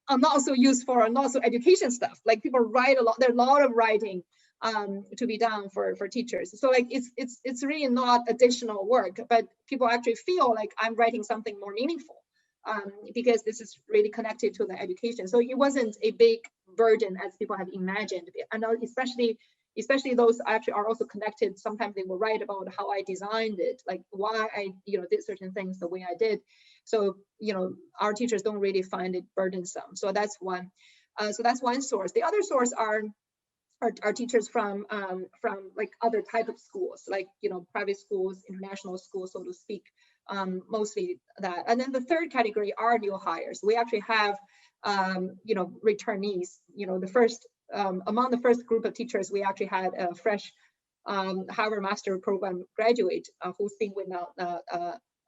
not so useful or not so education stuff. Like people write a lot, there's a lot of writing to be done for teachers. So like it's really not additional work, but people actually feel like I'm writing something more meaningful. because this is really connected to the education. So it wasn't a big burden as people have imagined. And especially those actually are also connected. Sometimes they will write about how I designed it, like why I did certain things the way I did. So our teachers don't really find it burdensome. So that's one. So that's one source. The other source are teachers from like other type of schools, like private schools, international schools, so to speak. Mostly that. And then the third category are new hires. We actually have returnees. The first among the first group of teachers, we actually had a fresh Harvard Master Program graduate who's been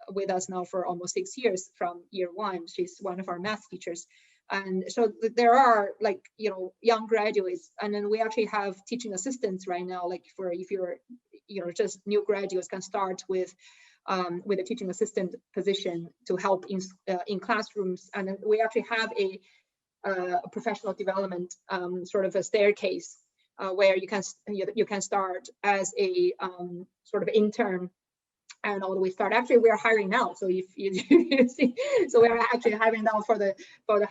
with us now for almost 6 years from year one. She's one of our math teachers. And so there are like, young graduates, and then we actually have teaching assistants right now, like if you're, just new graduates can start with a teaching assistant position to help in classrooms. And then we actually have a professional development sort of a staircase where you can start as a sort of intern. And all the way start. Actually, we are hiring now. So if you see, so we are actually hiring now for the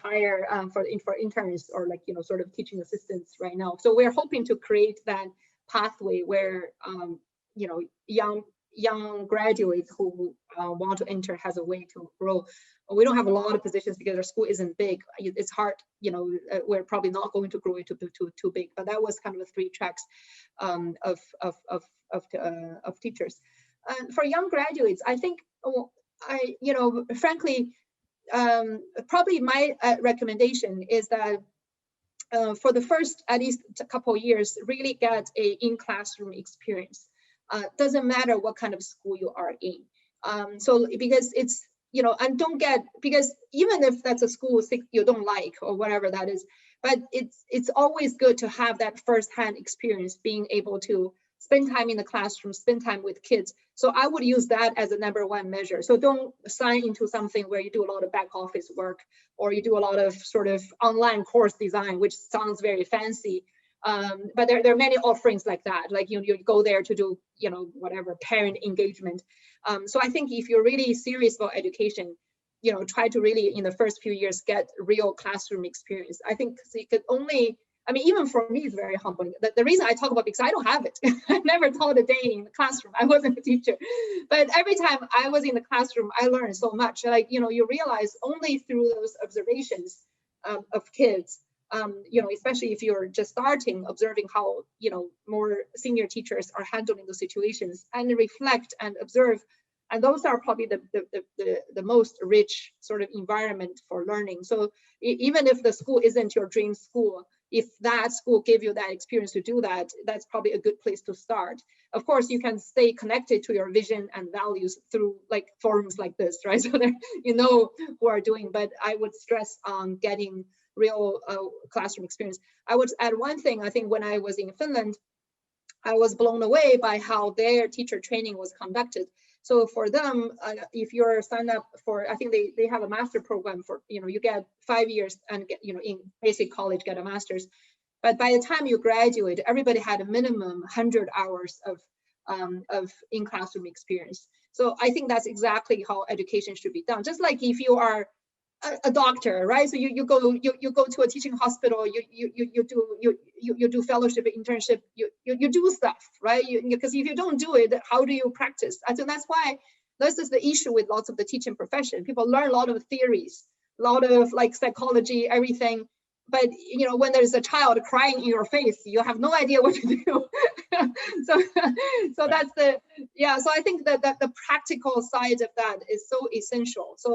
hire for interns or like sort of teaching assistants right now. So we're hoping to create that pathway where young graduates who want to enter has a way to grow. We don't have a lot of positions because our school isn't big. It's hard. We're probably not going to grow it too big. But that was kind of a 3 tracks of teachers. For young graduates, I think, frankly, probably my recommendation is that for the first at least a couple of years, really get a in-classroom experience. Doesn't matter what kind of school you are in. So because it's, and don't get, because even if that's a school you don't like or whatever that is, but it's always good to have that firsthand experience, being able to spend time in the classroom, spend time with kids. So I would use that as a #1 measure. So don't sign into something where you do a lot of back office work, or you do a lot of sort of online course design, which sounds very fancy. But there are many offerings like that. Like you go there to do, whatever, parent engagement. So I think if you're really serious about education, try to really in the first few years get real classroom experience. I think you could only, even for me, it's very humbling. The reason I talk about it, because I don't have it. I never taught a day in the classroom. I wasn't a teacher. But every time I was in the classroom, I learned so much. Like, you realize only through those observations of kids, especially if you're just starting, observing how, more senior teachers are handling the situations, and reflect and observe. And those are probably the most rich sort of environment for learning. So even if the school isn't your dream school, if that school gave you that experience to do that, that's probably a good place to start. Of course, you can stay connected to your vision and values through like forums like this, right? So that who are doing, but I would stress on getting real classroom experience. I would add one thing. I think when I was in Finland, I was blown away by how their teacher training was conducted. So for them, if you're signed up for, I think they have a master program for, you get 5 years and get, in basic college, get a master's. But by the time you graduate, everybody had a minimum 100 hours of in-classroom experience. So I think that's exactly how education should be done. Just like if you are a doctor, right? So you go to a teaching hospital, you do fellowship, internship, you do stuff, right? Because if you don't do it, how do you practice? I think that's why this is the issue with lots of the teaching profession. People learn a lot of theories, a lot of like psychology, everything. But when there's a child crying in your face, you have no idea what to do. so that's so I think that the practical side of that is so essential. So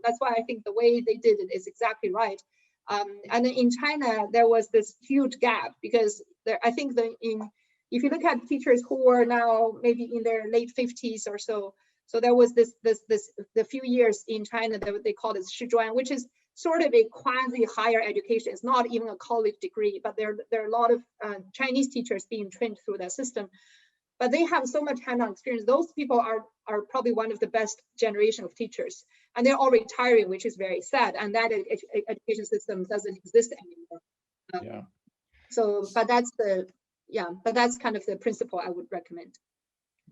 that's why I think the way they did it is exactly right. And then in China, there was this huge gap because I think if you look at teachers who are now maybe in their late 50s or so, so there was the few years in China that they call it Shizhuan, which is sort of a quasi higher education. It's not even a college degree, but there are a lot of Chinese teachers being trained through that system. But they have so much hands-on experience. Those people are probably one of the best generation of teachers, and they're all retiring, which is very sad. And that education system doesn't exist anymore. So, but that's kind of the principle I would recommend.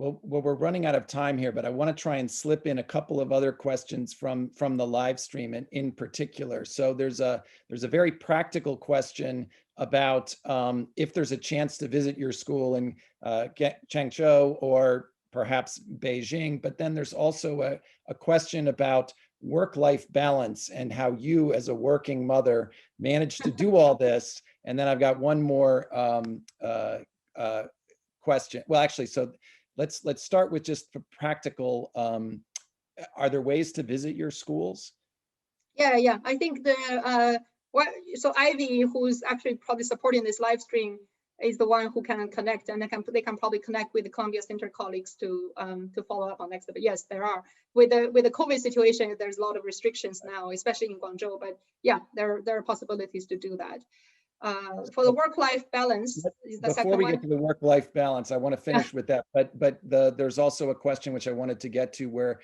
Well, we're running out of time here, but I want to try and slip in a couple of other questions from the live stream in particular. So there's a very practical question about if there's a chance to visit your school in Changzhou or perhaps Beijing, but then there's also a question about work-life balance and how you as a working mother managed to do all this. And then I've got one more question. Well, actually, so let's start with just the practical. Are there ways to visit your schools? Yeah. I think so Ivy, who's actually probably supporting this live stream, is the one who can connect, and they can probably connect with the Columbia Center colleagues to follow up on next. But yes, there are with the COVID situation. There's a lot of restrictions now, especially in Guangzhou. But yeah, there are possibilities to do that. For the work-life balance, before we get to the work-life balance, I want to finish with that. But there's also a question which I wanted to get to where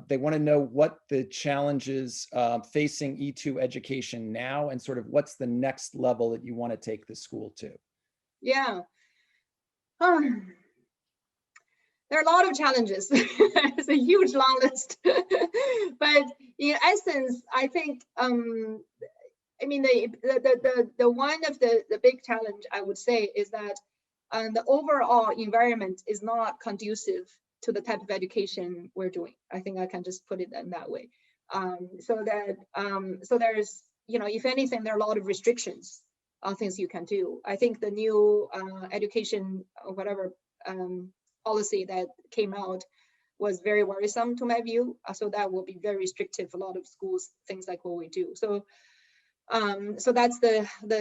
they want to know what the challenges facing ETU education now, and sort of what's the next level that you want to take the school to. Yeah. There are a lot of challenges. It's a huge long list. But in essence, I think I mean the one of the big challenge I would say is that the overall environment is not conducive to the type of education we're doing. I think I can just put it in that way. So there's, you know, if anything, there are a lot of restrictions on things you can do. I think the new education or whatever policy that came out was very worrisome to my view. So that will be very restrictive. A lot of schools, things like what we do. So that's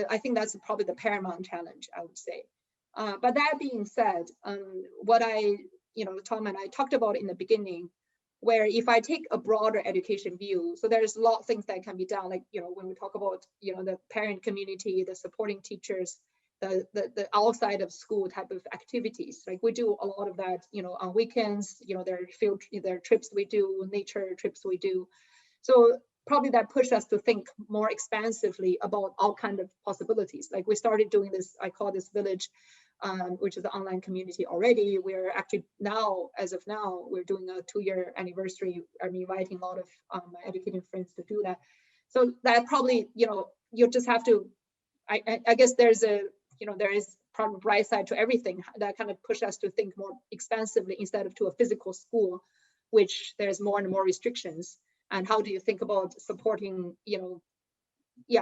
I think that's probably the paramount challenge, I would say. But that being said, what Tom and I talked about in the beginning, where if I take a broader education view, so there's a lot of things that can be done, like, you know, when we talk about, you know, the parent community, the supporting teachers, the outside of school type of activities, like we do a lot of that, you know, on weekends, you know, there are trips we do, nature trips we do. So probably that pushed us to think more expansively about all kinds of possibilities. Like we started doing this, I call this village, which is an online community already. We're actually now, as of now, we're doing a 2-year anniversary. I'm inviting a lot of my educating friends to do that. So that probably, you know, you just have to, I guess there's a, you know, there is probably right side to everything that kind of push us to think more expansively instead of to a physical school, which there's more and more restrictions. And how do you think about supporting, you know,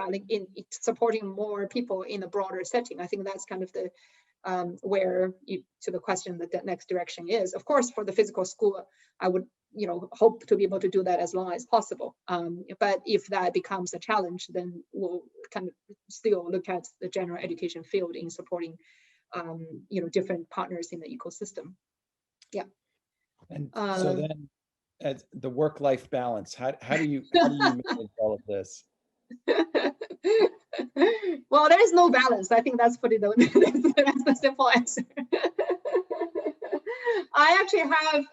like in supporting more people in a broader setting? I think that's kind of the where to the question that the next direction is. Of course, for the physical school, I would, you know, hope to be able to do that as long as possible. But if that becomes a challenge, then we'll kind of still look at the general education field in supporting, you know, different partners in the ecosystem. Yeah. And so then, as the work-life balance, how do you manage all of this? Well, there is no balance. I think that's pretty that's the simple answer. I actually have,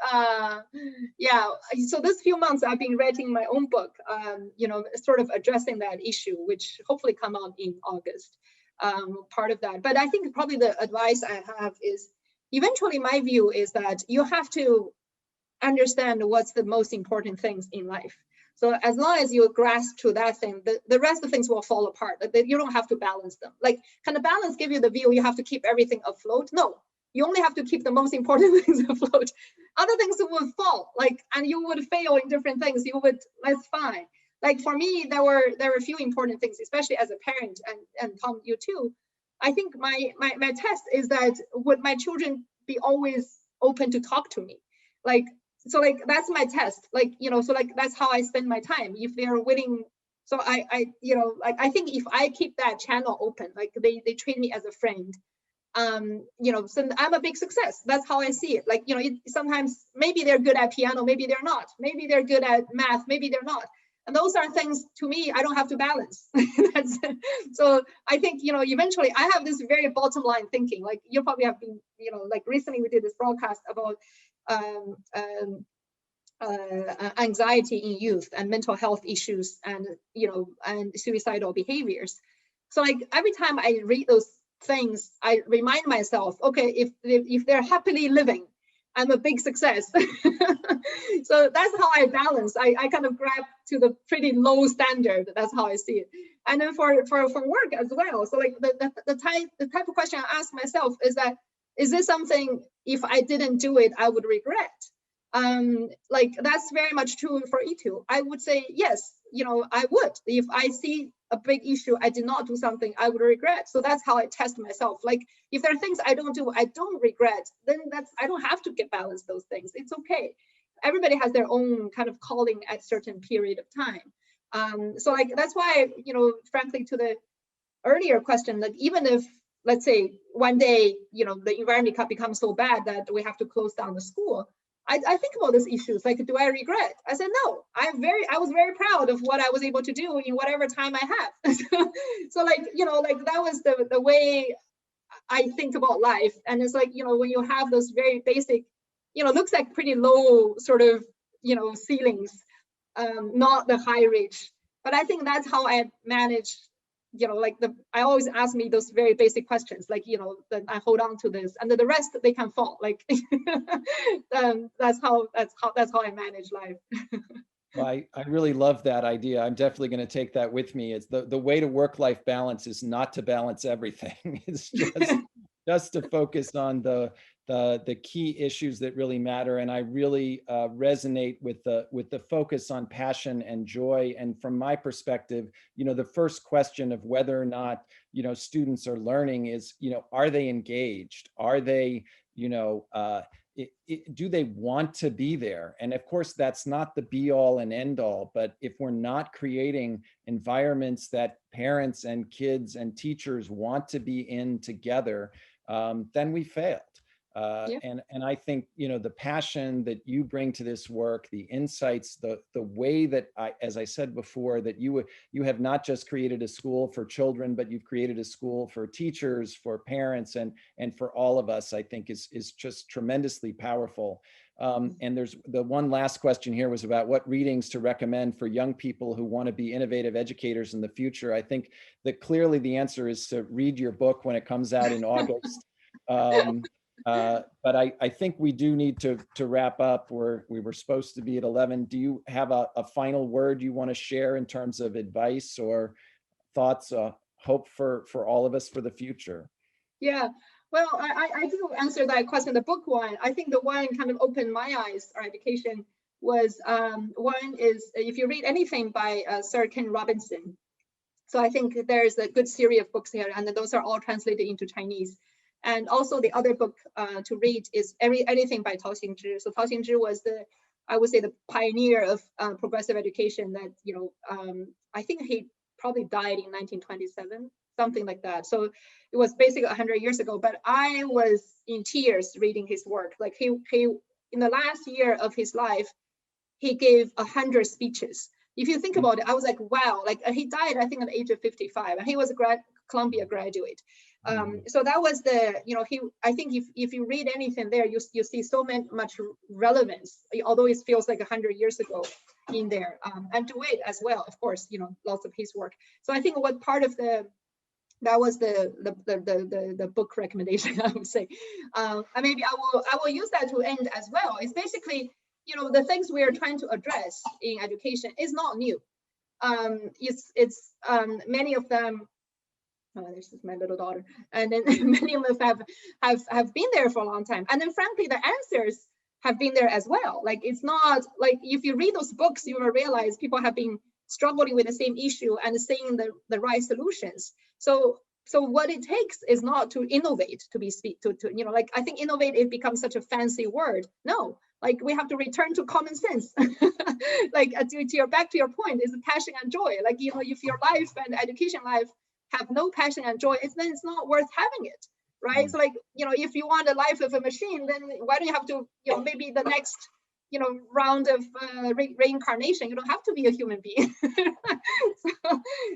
so this few months I've been writing my own book, you know, sort of addressing that issue, which hopefully come out in August, part of that. But I think probably the advice I have is, eventually my view is that you have to understand what's the most important things in life. So as long as you grasp to that thing, the rest of things will fall apart. You don't have to balance them. Like, can the balance give you the view you have to keep everything afloat? No, you only have to keep the most important things afloat. Other things would fall, like, and you would fail in different things. That's fine. Like for me, there were a few important things, especially as a parent, and Tom, you too. I think my test is that would my children be always open to talk to me? So that's my test, like, you know, so like that's how I spend my time. If they're willing, so I you know, like I think if I keep that channel open, like they treat me as a friend, you know, so I'm a big success. That's how I see it. Like, you know, sometimes maybe they're good at piano, maybe they're not. Maybe they're good at math, maybe they're not. And those are things, to me, I don't have to balance. So I think, you know, eventually I have this very bottom line thinking, like you probably have been, you know, like recently we did this broadcast about anxiety in youth and mental health issues, and, you know, and suicidal behaviors. So like every time I read those things, I remind myself, okay, if they're happily living, I'm a big success. So that's how I balance. I kind of grab to the pretty low standard. That's how I see it. And then for work as well. So like the type of question I ask myself is that, is this something, if I didn't do it, I would regret? Like that's very much true for ETU. I would say yes, I would. If I see a big issue, I did not do something, I would regret. So that's how I test myself. Like if there are things I don't do, I don't regret, then I don't have to get balance those things. It's okay. Everybody has their own kind of calling at certain period of time. So like that's why, frankly, to the earlier question, like even if, let's say one day, the environment becomes so bad that we have to close down the school, I think about these issues. Like, do I regret? I said, no, I was very proud of what I was able to do in whatever time I have. So like, like that was the way I think about life. And it's like, when you have those very basic, looks like pretty low sort of, ceilings, not the high reach. But I think that's how I manage, like I always ask me those very basic questions, like, that I hold on to this, and then the rest they can fall. Like, that's how I manage life. Well, I really love that idea. I'm definitely going to take that with me. It's the way to work-life balance is not to balance everything. It's just to focus on the key issues that really matter. And I really resonate with the focus on passion and joy. And from my perspective, the first question of whether or not, students are learning is, are they engaged? Are they, do they want to be there? And of course, that's not the be all and end all, but if we're not creating environments that parents and kids and teachers want to be in together, then we failed. Yeah. And I think, the passion that you bring to this work, the insights, the way that as I said before, that you have not just created a school for children, but you've created a school for teachers, for parents, and for all of us, I think is just tremendously powerful. And there's the one last question here was about what readings to recommend for young people who want to be innovative educators in the future. I think that clearly the answer is to read your book when it comes out in August. But I think we do need to wrap up. We were supposed to be at 11. Do you have a final word you want to share in terms of advice or thoughts, hope for all of us for the future? Yeah, well, I do answer that question. The book one, I think the one kind of opened my eyes, our education, was one is if you read anything by Sir Ken Robinson. So I think there's a good series of books here, and those are all translated into Chinese. And also the other book to read is anything by Tao Xingzhi. So Tao Xingzhi was I would say the pioneer of progressive education that, I think he probably died in 1927, something like that. So it was basically 100 years ago, but I was in tears reading his work. Like he in the last year of his life, he gave 100 speeches. If you think about it, I was like, wow, like he died, I think at the age of 55, and he was a Columbia graduate. So that was I think if you read anything there, you see so much relevance, although it feels like 100 years ago in there, and to it as well, of course, lots of his work. So I think what part of that was the book recommendation, I would say. And maybe I will use that to end as well. It's basically, the things we are trying to address in education is not new. It's many of them. Oh, this is my little daughter, and then many of them have been there for a long time. And then, frankly, the answers have been there as well. Like it's not like if you read those books, you will realize people have been struggling with the same issue and seeing the right solutions. So what it takes is not to innovate, like I think innovate, it becomes such a fancy word. No, like we have to return to common sense. Like back to your point, is passion and joy. Like if your life and education life have no passion and joy, then it's not worth having it, right? So like if you want a life of a machine, then why do you have to maybe the next round of reincarnation, you don't have to be a human being.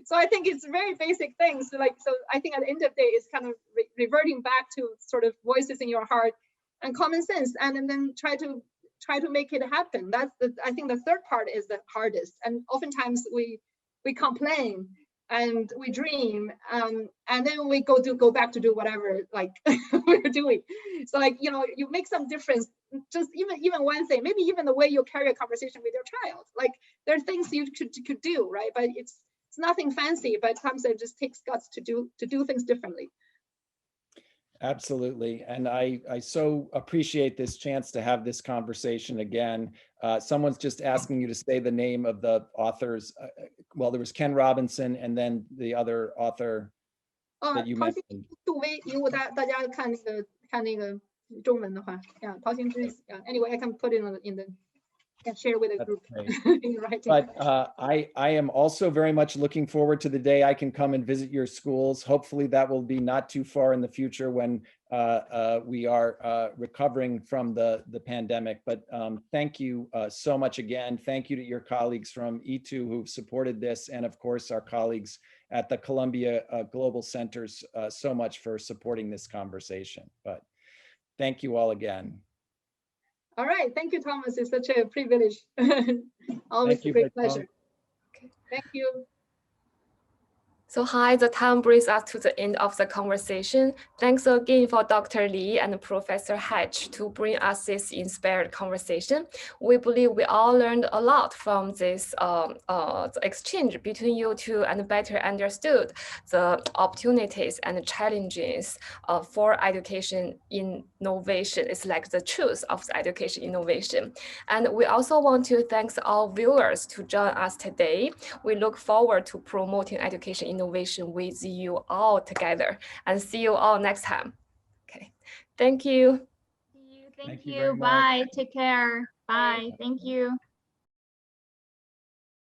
So I think it's very basic things. So I think at the end of the day, it's kind of reverting back to sort of voices in your heart and common sense, and then try to make it happen. That's I think the third part is the hardest, and oftentimes we complain and we dream, and then we go back to do whatever like we're doing. So like, you know, you make some difference, just even one thing, maybe even the way you carry a conversation with your child. Like there are things you could do, right? But it's nothing fancy, but sometimes it just takes guts to do things differently. Absolutely. And I so appreciate this chance to have this conversation again. Someone's just asking you to say the name of the authors. Well, there was Ken Robinson and then the other author that you mentioned. 杜威，如果大家看那个中文的话，陶行知 ，anyway, I can put it in the can share with the group in writing. But I am also very much looking forward to the day I can come and visit your schools. Hopefully that will be not too far in the future when we are recovering from the pandemic. But thank you so much again. Thank you to your colleagues from ETU who've supported this, and of course our colleagues at the Columbia Global Centers so much for supporting this conversation. But thank you all again. All right, thank you, Thomas. It's such a privilege. Always a great pleasure. Okay. Thank you. So hi, the time brings us to the end of the conversation. Thanks again for Dr. Li and Professor Hatch to bring us this inspired conversation. We believe we all learned a lot from this the exchange between you two and better understood the opportunities and challenges for education innovation. It's like the truth of the education innovation. And we also want to thank all viewers to join us today. We look forward to promoting education innovation with you all together, and see you all next time. Okay, thank you. Thank you. Bye. Take care. Bye. Thank you.